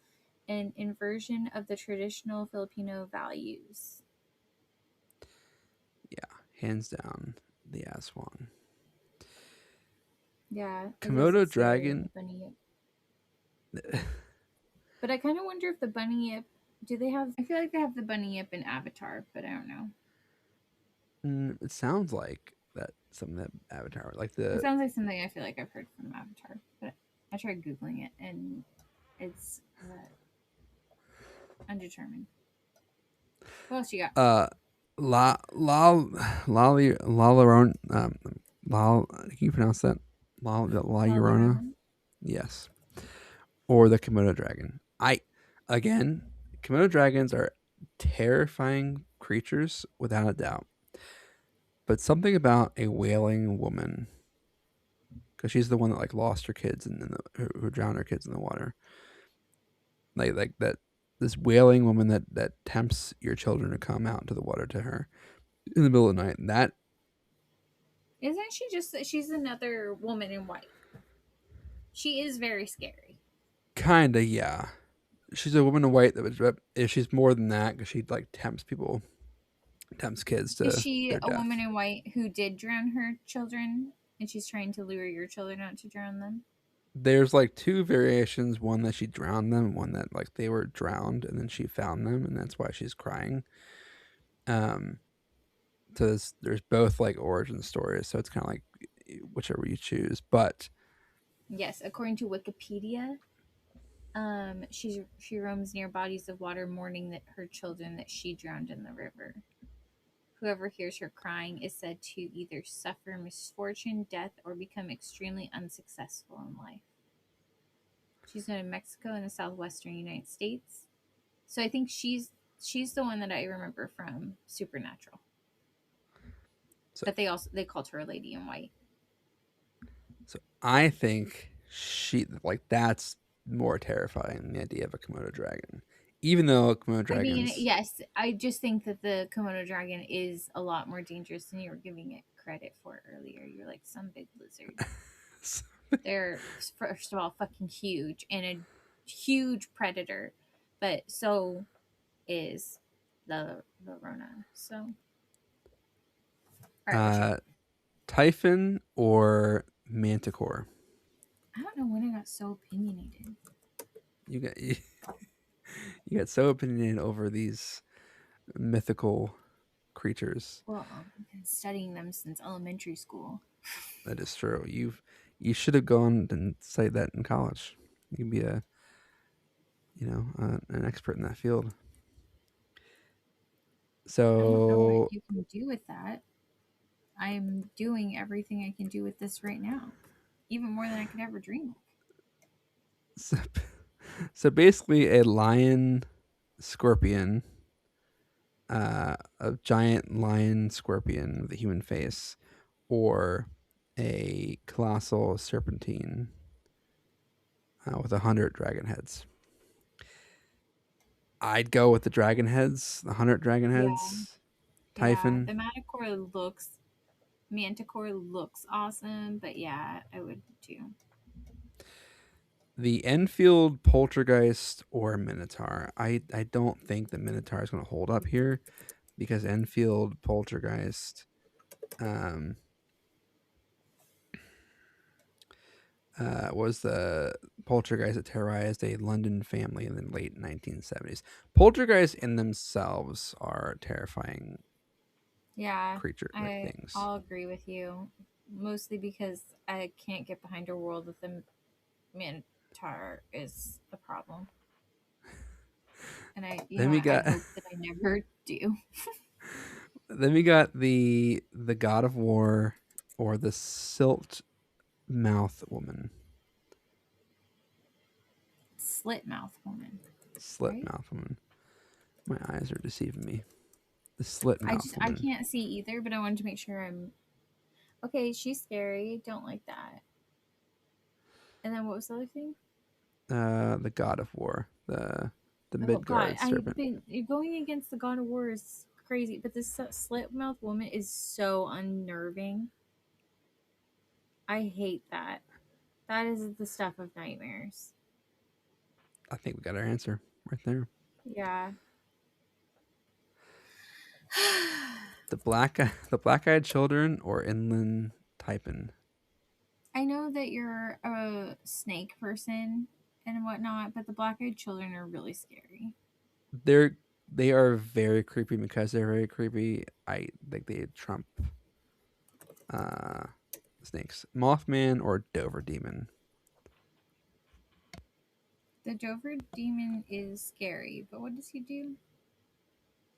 an inversion of the traditional Filipino values. Yeah, hands down, the ass swung. Yeah, it Komodo doesn't scare dragon. the bunny yip. But I kind of wonder if the bunny yip, do they have? I feel like they have the bunny yip in Avatar, but I don't know. It sounds like that something that Avatar like It the sounds like something I feel like I've heard from Avatar, but I tried googling it and it's undetermined. What else you got? Lalarona. Can you pronounce that? La Llorona. Llorona? Yes, or the Komodo dragon. Again, Komodo dragons are terrifying creatures without a doubt. But something about a wailing woman, because she's the one that like lost her kids and who drowned her kids in the water. Like that, this wailing woman that tempts your children to come out into the water to her in the middle of the night. And that Isn't she just? She's another woman in white. She is very scary. kinda, yeah. She's a woman in white that was. If she's more than that, because she like tempts people, tempts kids Is to she their a death. woman in white who did drown her children, and she's trying to lure your children out to drown them? There's like two variations. One that she drowned them. One that like they were drowned and then she found them, and that's why she's crying. Um, so there's both like origin stories. So it's kind of like whichever you choose. But Yes, according to Wikipedia, she roams near bodies of water, mourning that her children that she drowned in the river. Whoever hears her crying is said to either suffer misfortune, death, or become extremely unsuccessful in life. She's known in Mexico and the southwestern United States. So I think she's the one that I remember from Supernatural. So- But they called her a lady in white. so I think that's more terrifying than the idea of a Komodo dragon. Even though Komodo I mean, dragons, yes, I just think that the Komodo dragon is a lot more dangerous than you were giving it credit for earlier. You're like some big lizard. They're first of all fucking huge and a huge predator, but so is the Rona. So, all right, Typhon or Manticore. I don't know when I got so opinionated. You got you got so opinionated over these mythical creatures. Well, I've been studying them since elementary school. That is true. You should have gone and studied that in college. You can be an expert in that field. I don't know what So you can do with that. I'm doing everything I can do with this right now, even more than I could ever dream of. so basically a lion scorpion, a giant lion scorpion with a human face, or a colossal serpentine with 100 dragon heads. I'd go with the dragon heads, the 100 dragon heads. Typhon. Yeah, the Manticore looks awesome, but yeah, I would too. The Enfield Poltergeist or Minotaur. I don't think the Minotaur is going to hold up here because Enfield Poltergeist was the poltergeist that terrorized a London family in the late 1970s. Poltergeists in themselves are terrifying Yeah, creature like things. I'll agree with you. Mostly because I can't get behind a world with a minotaur is a problem. And Then we I got hope that I never do. then we got the God of War or the Silt Mouth Woman. Slit mouth woman. Slit Right? Mouth Woman. My eyes are deceiving me. The Slit Mouth I Woman. can't see either, but I wanted to make sure I'm okay. She's scary. Don't like that. And then what was the other thing? The God of War. The Oh God, Midgard serpent. going against the God of War is crazy, but this slit mouth woman is so unnerving. I hate that. That is the stuff of nightmares. I think we got our answer right there. Yeah. The black-eyed children or inland Typin. I know that you're a snake person and whatnot, but the black-eyed children are really scary. They are very creepy because they're very creepy. I think they trump snakes. Mothman or Dover Demon. The Dover demon is scary, but what does he do?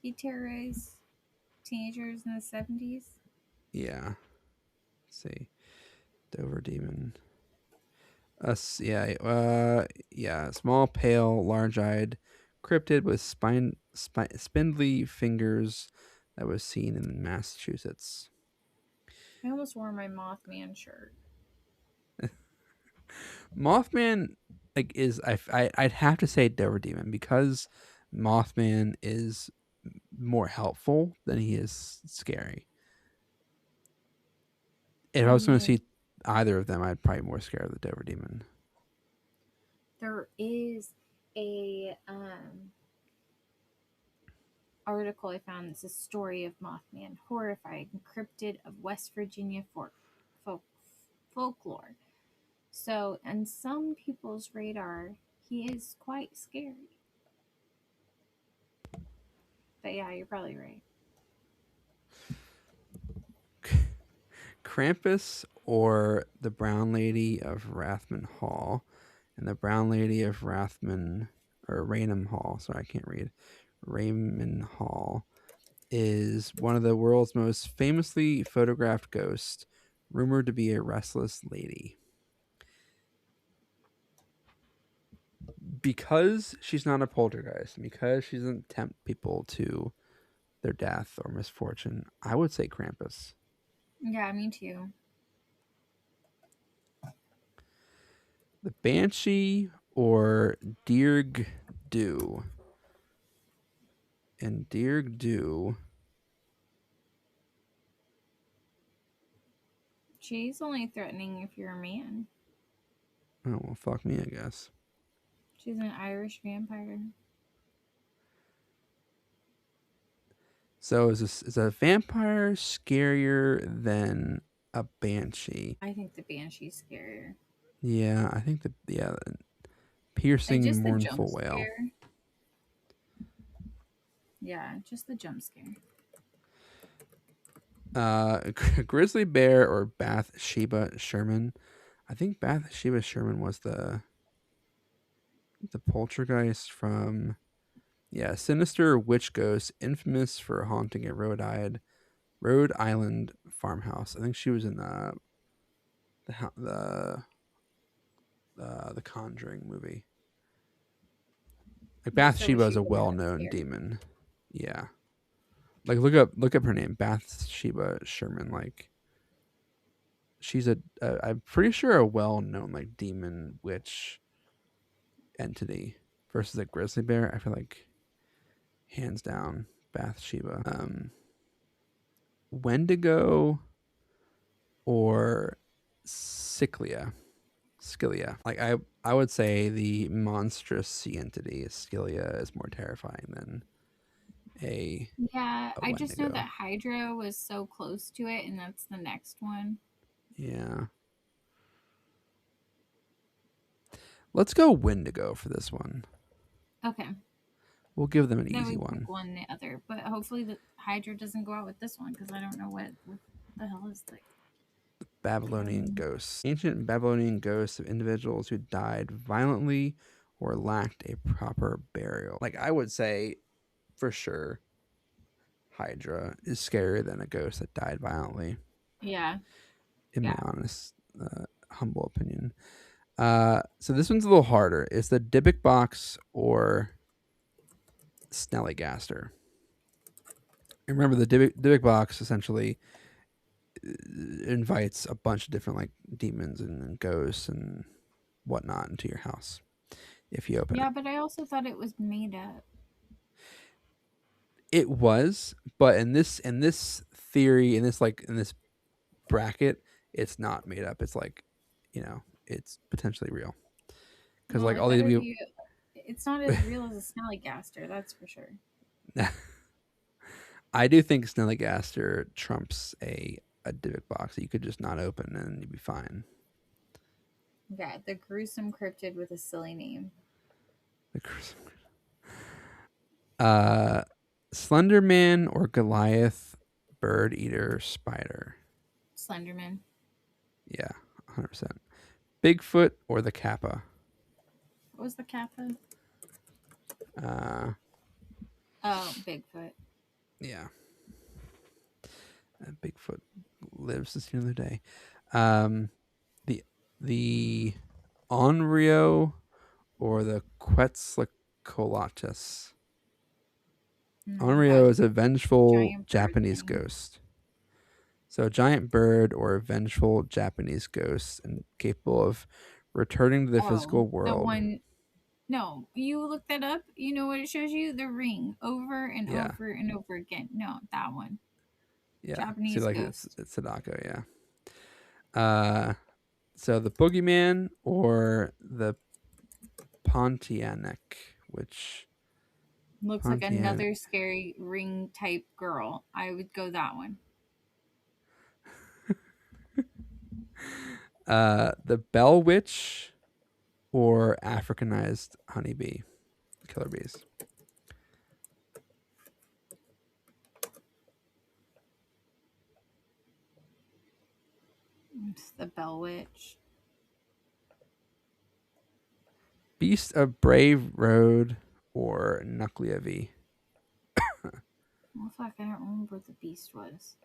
He terrorized teenagers in the 70s. Yeah. Let's see. Dover Demon. Yeah. Small, pale, large-eyed cryptid with spindly fingers that was seen in Massachusetts. I almost wore my Mothman shirt. Mothman is I'd have to say Dover Demon because Mothman is more helpful than he is scary. If I I was going to mean, see either of them, I'd probably be more scared of the Dover Demon. there is a article I found that's a story of Mothman, horrifying cryptid of West Virginia folklore. So, on some people's radar, he is quite scary. But yeah, you're probably right. Krampus or the Brown Lady of Rathman Hall, and the Brown Lady of Raynham Hall. Sorry, I can't read. Raymond Hall is one of the world's most famously photographed ghosts, rumored to be a restless lady. Because she's not a poltergeist, and because she doesn't tempt people to their death or misfortune, I would say Krampus. Yeah, me too. The Banshee or Dirg Du. And Dirg Du. She's only threatening if you're a man. Oh, well, fuck me, I guess. She's an Irish vampire. So is a vampire scarier than a banshee? I think the banshee's scarier. Yeah, I think the piercing, Just the jump mournful wail. scare. Yeah, just the jump scare. Grizzly bear or Bathsheba Sherman. I think Bathsheba Sherman was the poltergeist from sinister witch ghost infamous for haunting a Rhode Island farmhouse. I think she was in the Conjuring movie. Like Bathsheba is a well-known demon. Yeah. Like look up her name, Bathsheba Sherman. Like she's I'm pretty sure a well-known like demon witch entity versus a grizzly bear. I feel like hands down Bathsheba. Wendigo or Scylla. Like I would say the monstrous sea entity Scylla is more terrifying than a I just know Wendigo. that Hydra was so close to it, and that's the next one. Yeah. Let's go Wendigo for this one. Okay. We'll give them an Then easy we one. pick one the other. But hopefully the Hydra doesn't go out with this one because I don't know what the hell is like. Babylonian ghosts. Ancient Babylonian ghosts of individuals who died violently or lacked a proper burial. Like, I would say for sure Hydra is scarier than a ghost that died violently, Yeah. in my Yeah. honest, humble opinion. So this one's a little harder. It's the Dybbuk box or Snelligaster. And remember, the Dybbuk box essentially invites a bunch of different like demons and ghosts and whatnot into your house if you open Yeah, it. but I also thought it was made up. It was, but in this theory, in this bracket, it's not made up. It's like, it's potentially real. Because Well, like it all these better people, be. It's not as real as a Snallygaster, that's for sure. I do think Snelligaster trumps a Dybbuk box that you could just not open and you'd be fine. Yeah, the gruesome cryptid with a silly name. Slender Man or Goliath, bird eater, spider. Slenderman. Yeah, 100%. Bigfoot or the Kappa. What was the Kappa? Uh, Oh, Bigfoot. yeah. Bigfoot lives to see another day. The Onryo or the Quetzalcoatlus. Onryo is a vengeful giant bird Japanese thing. ghost. So a giant bird or a vengeful Japanese ghost and capable of returning to the physical world. The one. No, you look that up. You know what it shows you? The ring over and Yeah. over and over again. No, that one. Yeah. Japanese See, like ghost. it's Sadako, yeah. So the Boogeyman or the Pontianak, which Looks like another scary ring type girl. I would go that one. The Bell Witch or Africanized honeybee, killer bees. It's the Bell Witch. Beast of Brave Road or Nucleavy. Well, fuck, I don't remember what the beast was.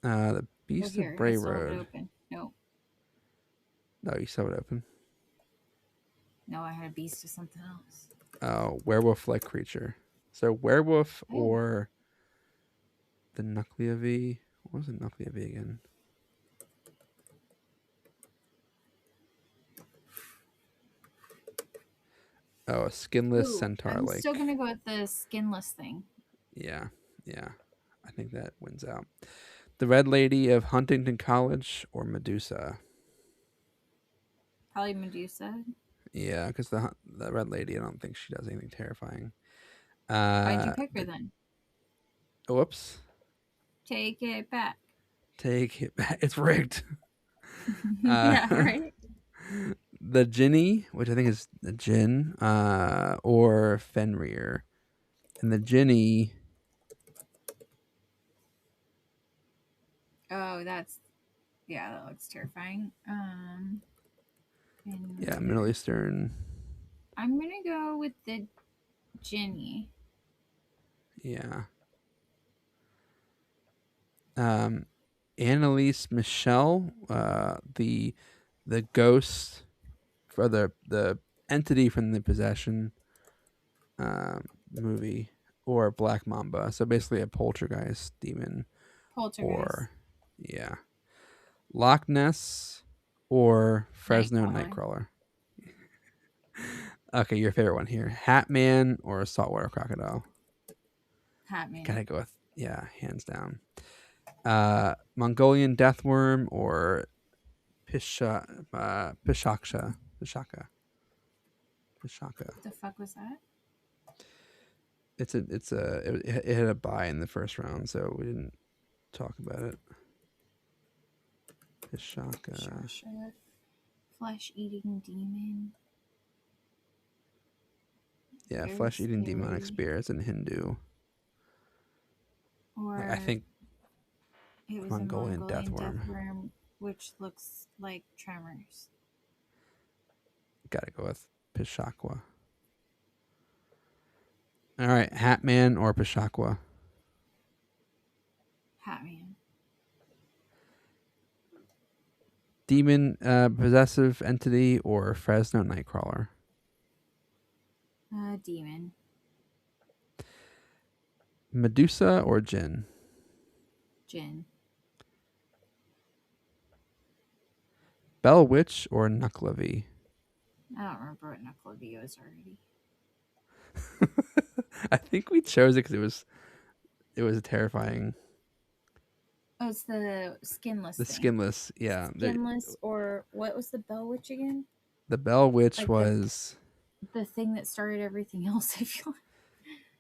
The Beast of Brave I still have it Road. open. No. No, you still have it open. No, I had a beast of something else. Oh, werewolf-like creature. So werewolf or the Nucleavy. What was the Nucleavy again? Oh, a skinless centaur I'm lake. still gonna go with the skinless thing. Yeah. I think that wins out. The Red Lady of Huntington College or Medusa. Probably Medusa. Yeah, because the Red Lady, I don't think she does anything terrifying. Why'd you pick her then? Whoops. Take it back. Take it back. It's rigged. Yeah, right. The Ginny, which I think is the Jinn, or Fenrir. And the Ginny. Oh, that looks terrifying. Yeah, Middle Eastern. I'm gonna go with the Ginny. Yeah. Annalise Michelle, the ghost for the entity from the Possession movie, or Black Mamba. So basically a poltergeist demon. Or Loch Ness or Fresno Nightcrawler. Okay, your favorite one here. Hat Man or Saltwater Crocodile. Hat Man. Gotta go with, hands down. Mongolian Deathworm or Pishaka. What the fuck was that? It had a bye in the first round, so we didn't talk about it. Pishaka. Flesh-eating demon. Yeah, Very flesh-eating demonic scary. spirits in Hindu. Or I think it was a Mongolian Mongolian deathworm. deathworm, which looks like tremors. Gotta go with Pishakwa. All right, Hatman or Pishakwa? Hatman. Demon possessive entity or Fresno Nightcrawler? Demon. Medusa or Jinn? Jinn. Bell Witch or Nucklevy? I don't remember what Nucklevy was already. I think we chose it because it was terrifying. Oh, it's the skinless The thing. skinless, yeah. Skinless, or what was the Bell Witch again? The Bell Witch Like was the thing that started everything else, I feel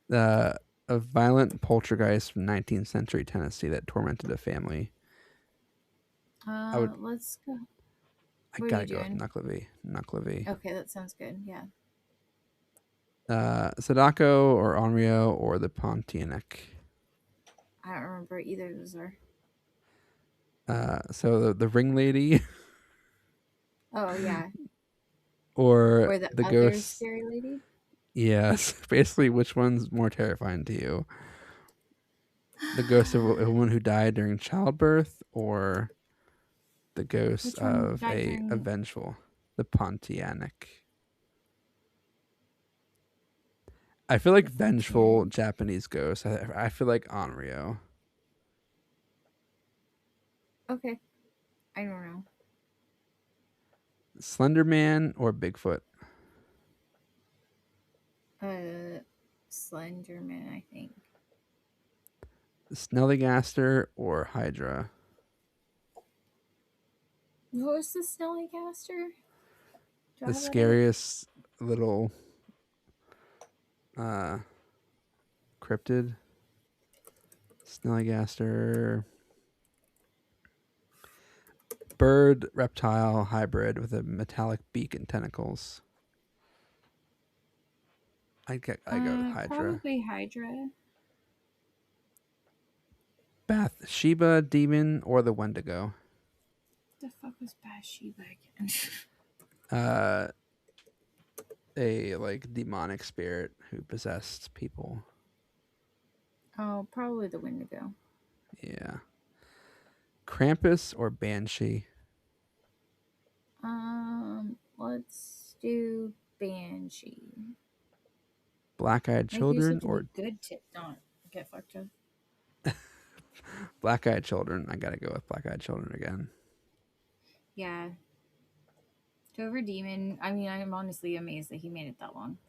like. a violent poltergeist from 19th century Tennessee that tormented a family. Let's go. I What are gotta you go with doing? Nucklevy. Okay, that sounds good. Yeah. Sadako or Onryo or the Pontianak. I don't remember what either of those are. So the ring lady Oh, yeah. or Or the the other ghost. scary lady? Yes, basically, which one's more terrifying to you? The ghost of a woman who died during childbirth, or the ghost Which one of died a during... vengeful, the Pontianak? I feel like vengeful Japanese ghost. I feel like Onryo. Okay. I don't know. Slender Man or Bigfoot? Slenderman, I think. Snellygaster or Hydra? What was the Snellygaster? Do I The have that right? scariest little cryptid. Snellygaster. Bird reptile hybrid with a metallic beak and tentacles. I go with Hydra. Probably Hydra. Bathsheba demon or the Wendigo? What the fuck was Bathsheba again? A like demonic spirit who possessed people. Oh, probably the Wendigo. Yeah. Krampus or Banshee? Let's do Banshee. Black-eyed children or good tip, don't get fucked up. Black-eyed children? I gotta go with Black-eyed children again. Yeah. Dover Demon. I mean, I'm honestly amazed that he made it that long.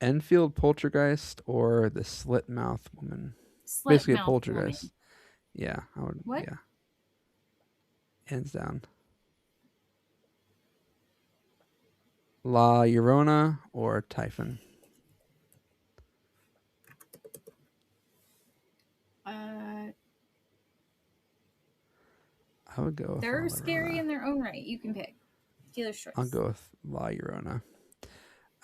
Enfield poltergeist or the slit mouth woman? Slit Basically a mouth poltergeist. woman. Yeah, I would. What? Yeah, hands down. La Llorona or Typhon? I would go with They're La scary Llorona. in their own right. You can pick. Dealer's choice. I'll go with La Llorona.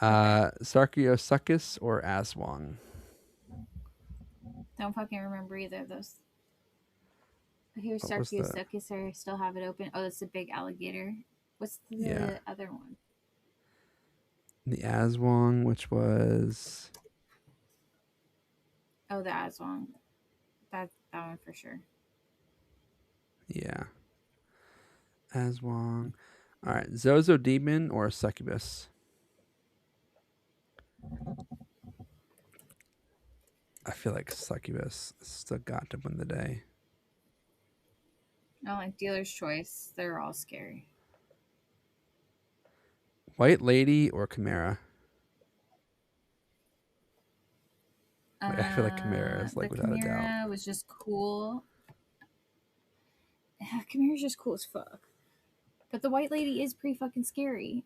Sarkiosuchus or Aswang? Don't fucking remember either of those. Here's What was the- Sarkiosuchus. I still have it open. Oh, that's a big alligator. What's the other one? The Aswang, which was... Oh, the Aswang. That one for sure. Yeah. Aswang. All right. Zozo demon or succubus? I feel like succubus still got to win the day. I don't like dealer's choice. They're all scary. White lady or chimera? Like, I feel like chimera is like without a doubt. Chimera was just cool. Yeah, Chimera's just cool as fuck. But the white lady is pretty fucking scary.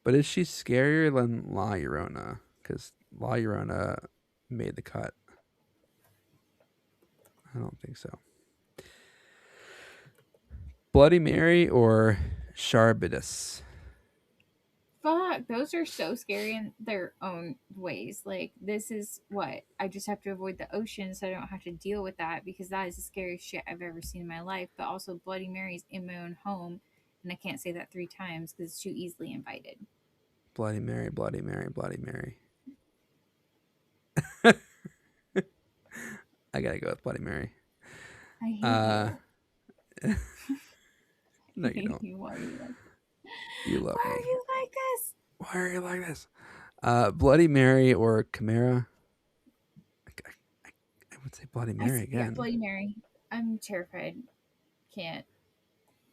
But is she scarier than La Llorona? Because La Llorona made the cut. I don't think so. Bloody Mary or Sharbitus. Fuck, those are so scary in their own ways. Like, this is what I just have to avoid the ocean so I don't have to deal with that because that is the scariest shit I've ever seen in my life. But also, Bloody Mary's in my own home, and I can't say that 3 times because it's too easily invited. Bloody Mary, Bloody Mary, Bloody Mary. I gotta go with Bloody Mary. I hate you. No, you. you don't. Why are you like? You love Why me. are you like this? Why are you like this? Bloody Mary or Chimera? I would say Bloody Mary Yeah, again. Bloody Mary. I'm terrified. Can't.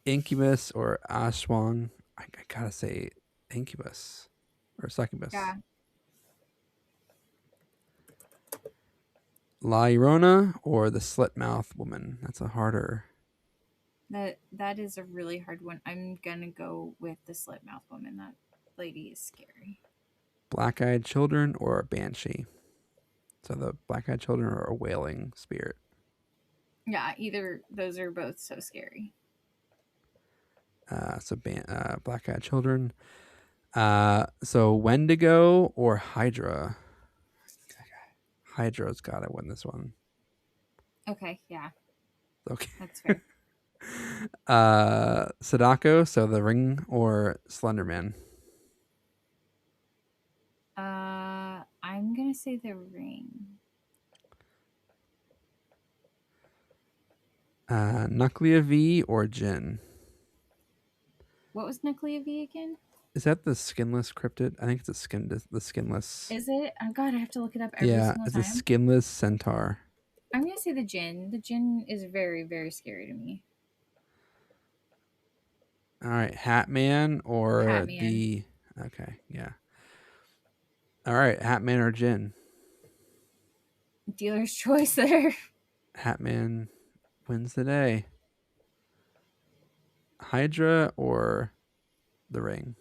Incubus or Ashwang? I gotta say Incubus or Succubus. Yeah. La Llorona or the Slit Mouth Woman? That's a harder. That is a really hard one. I'm gonna go with the slit mouth woman. That lady is scary. Black Eyed Children or a Banshee? So the Black Eyed Children are a wailing spirit. Yeah, either those are both so scary. Black Eyed Children. So Wendigo or Hydra? Hydra's got to win this one. Okay, yeah, Okay. that's fair. Sadako, so the Ring or Slenderman? I'm gonna say the ring. Nuclea V or Jin? What was Nuclea V again? Is that the skinless cryptid? I think it's the skinless. Is it? Oh god, I have to look it up every single it's time. a skinless centaur. I'm gonna say the Jinn. The Jinn is very, very scary to me. All right, Hatman or Hatman. the... Okay, yeah. All right, Hatman or Jin? Dealer's choice there. Hatman wins the day. Hydra or the Ring?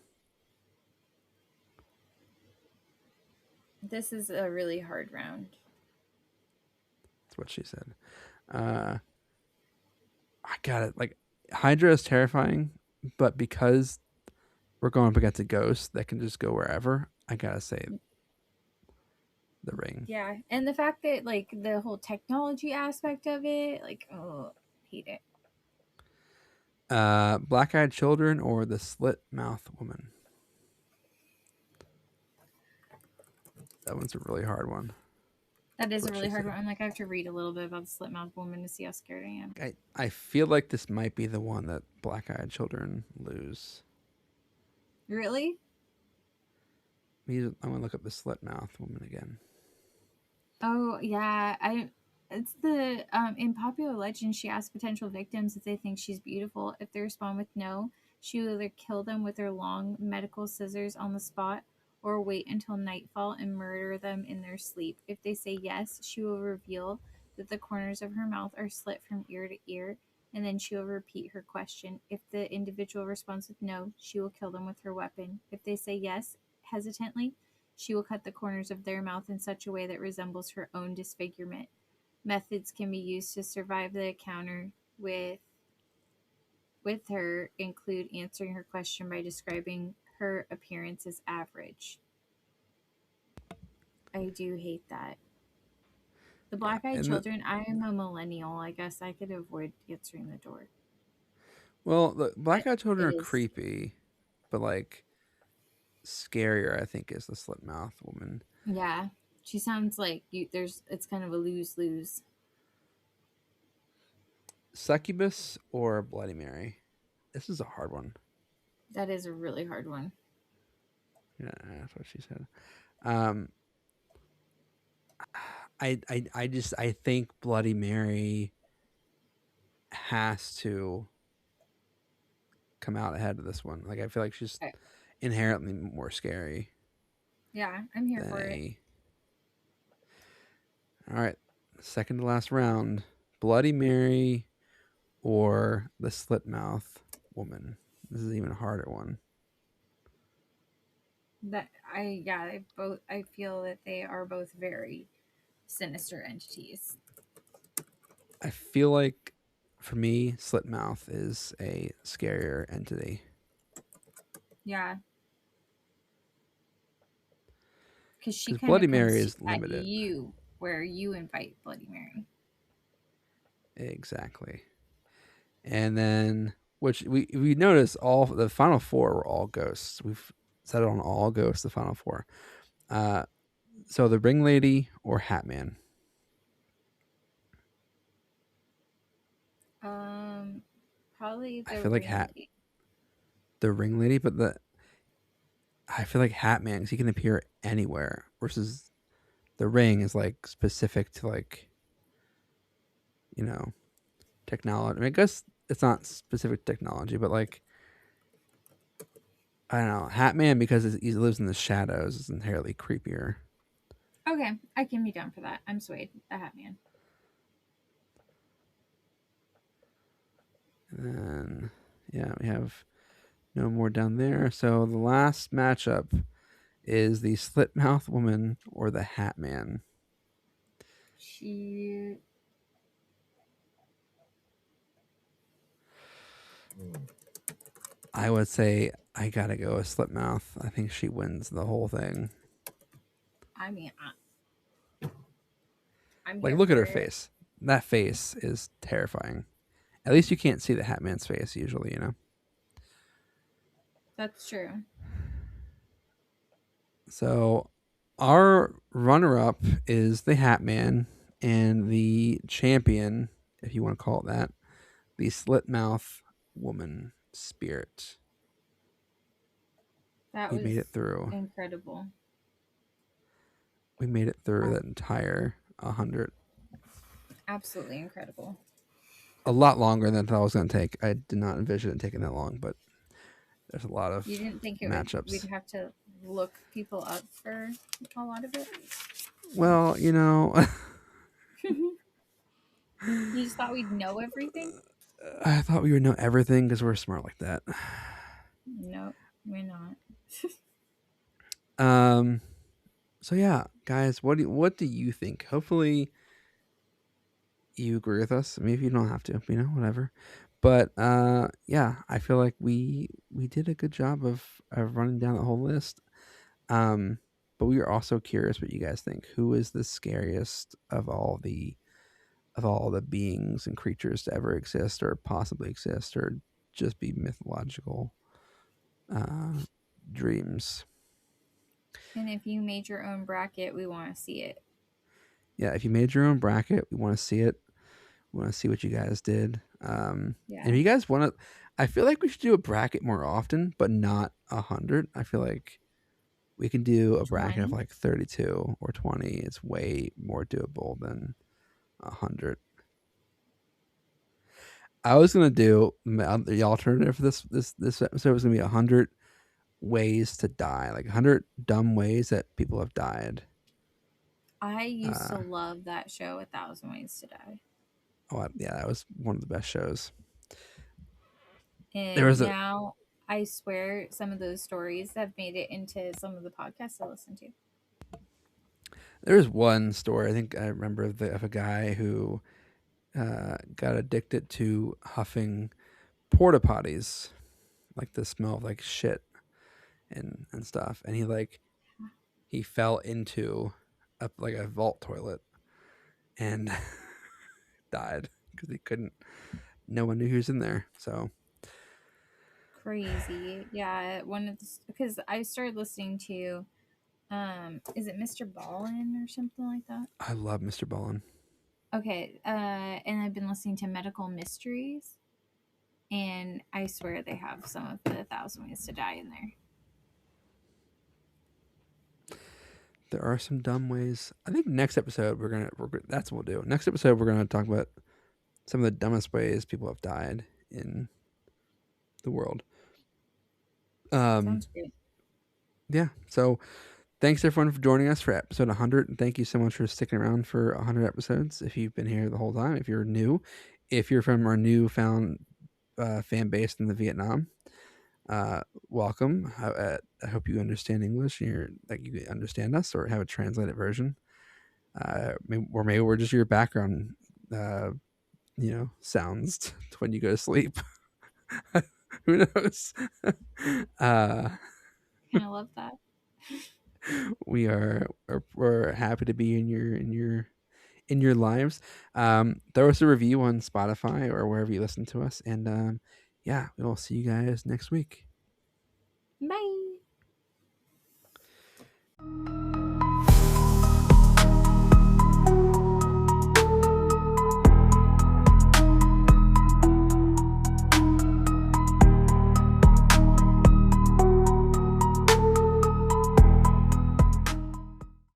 This is a really hard round. That's what she said. I got it. Like, Hydra is terrifying, but because we're going up against a ghost that can just go wherever, I gotta say the Ring. Yeah, and the fact that like the whole technology aspect of it, like, oh, hate it. Black Eyed Children or the Slit Mouth Woman? That one's a really hard one. That is a What really she hard said. one. I'm like, I have to read a little bit about the slit mouth woman to see how scared I am. I feel like this might be the one that Black Eyed Children lose. Really? I'm gonna look up the Slit Mouth Woman again. Oh yeah, it's the in popular legend she asks potential victims if they think she's beautiful. If they respond with no, she will either kill them with her long medical scissors on the spot or wait until nightfall and murder them in their sleep. If they say yes, she will reveal that the corners of her mouth are slit from ear to ear, and then she will repeat her question. If the individual responds with no, she will kill them with her weapon. If they say yes hesitantly, she will cut the corners of their mouth in such a way that resembles her own disfigurement. Methods can be used to survive the encounter with her include answering her question by describing her appearance as average. I do hate that. The Black Eyed Children, I am a millennial. I guess I could avoid answering the door. Well, the Black Eyed Children are It is. creepy, but like scarier, I think, is the Slit Mouth Woman. Yeah. She sounds like it's kind of a lose-lose. Succubus or Bloody Mary? This is a hard one. That is a really hard one. Yeah, that's what she said. I think Bloody Mary has to come out ahead of this one. Like, I feel like she's inherently more scary. Yeah, I'm here for it. All right, second to last round: Bloody Mary or the Slit Mouth Woman. This is an even harder one. I feel that they are both very sinister entities. I feel like, for me, Slit Mouth is a scarier entity. Yeah. Because she Because kind of Bloody Mary comes is at limited. you where you invite Bloody Mary. Exactly. And then, which we noticed all the final four were all ghosts. We've settled on all ghosts, the final four. So the Ring Lady or Hat Man. Probably I the feel like ring lady. the Ring Lady, but I feel like Hat Man because he can appear anywhere versus the Ring is like specific to like, you know, technology. I mean, I guess it's not specific technology, but like, I don't know. Hat Man because he lives in the shadows is inherently creepier. Okay, I can be down for that. I'm swayed. The Hat Man. And then, yeah, we have no more down there. So the last matchup is the Slit Mouth Woman or the Hat Man. She. I would say I gotta go with Slit Mouth. I think she wins the whole thing. I mean, I'm Like, here look at for her it. face. That face is terrifying. At least you can't see the Hat Man's face usually, you know? That's true. So our runner-up is the Hat Man, and the champion, if you want to call it that, the Slit Mouth Woman Spirit. That We was made it through. incredible. We made it through that entire 100. Absolutely incredible. A lot longer than I thought it was going to take. I did not envision it taking that long, but there's a lot of You didn't think matchups. we'd have to look people up for a lot of it? Well, you know, You just thought we'd know everything? I thought we would know everything because we're smart like that. Nope, we're not. So yeah, guys, what do you think? Hopefully you agree with us. Maybe you don't have to, you know, whatever. But yeah, I feel like we did a good job of running down the whole list. But we are also curious what you guys think. Who is the scariest of all the beings and creatures to ever exist or possibly exist or just be mythological dreams? And if you made your own bracket, we want to see it. Yeah, if you made your own bracket, we want to see it. We want to see what you guys did. Yeah. And if you guys want to, I feel like we should do a bracket more often, but not 100. I feel like we can do a bracket of 20? like 32 or 20. It's way more doable than 100. I was gonna do the alternative for this episode was gonna be 100 ways to die, like 100 dumb ways that people have died. I used to love that show, 1,000 Ways to Die. Oh yeah, that was one of the best shows. There And was now I swear some of those stories have made it into some of the podcasts I listen to. There's one story I think I remember of a guy who got addicted to huffing porta potties, like the smell of like shit and stuff, and he fell into a vault toilet and died because he couldn't. No one knew he was in there. So Crazy. Yeah, one of the because I started listening to is it Mr. Ballin or something like that? I love Mr. Ballin. Okay, and I've been listening to Medical Mysteries, and I swear they have some of the 1,000 Ways to Die in there. There are some dumb ways. I think next episode that's what we'll do. Next episode we're gonna talk about some of the dumbest ways people have died in the world. Sounds good. Yeah. So thanks everyone for joining us for episode 100, and thank you so much for sticking around for 100 episodes. If you've been here the whole time, if you're new, if you're from our newfound fan base in the Vietnam, welcome. I hope you understand English and you understand us or have a translated version. Or maybe we're just your background, sounds when you go to sleep. Who knows? I love that. We're happy to be in your lives. Throw us a review on Spotify or wherever you listen to us, and yeah, we will see you guys next week. Bye.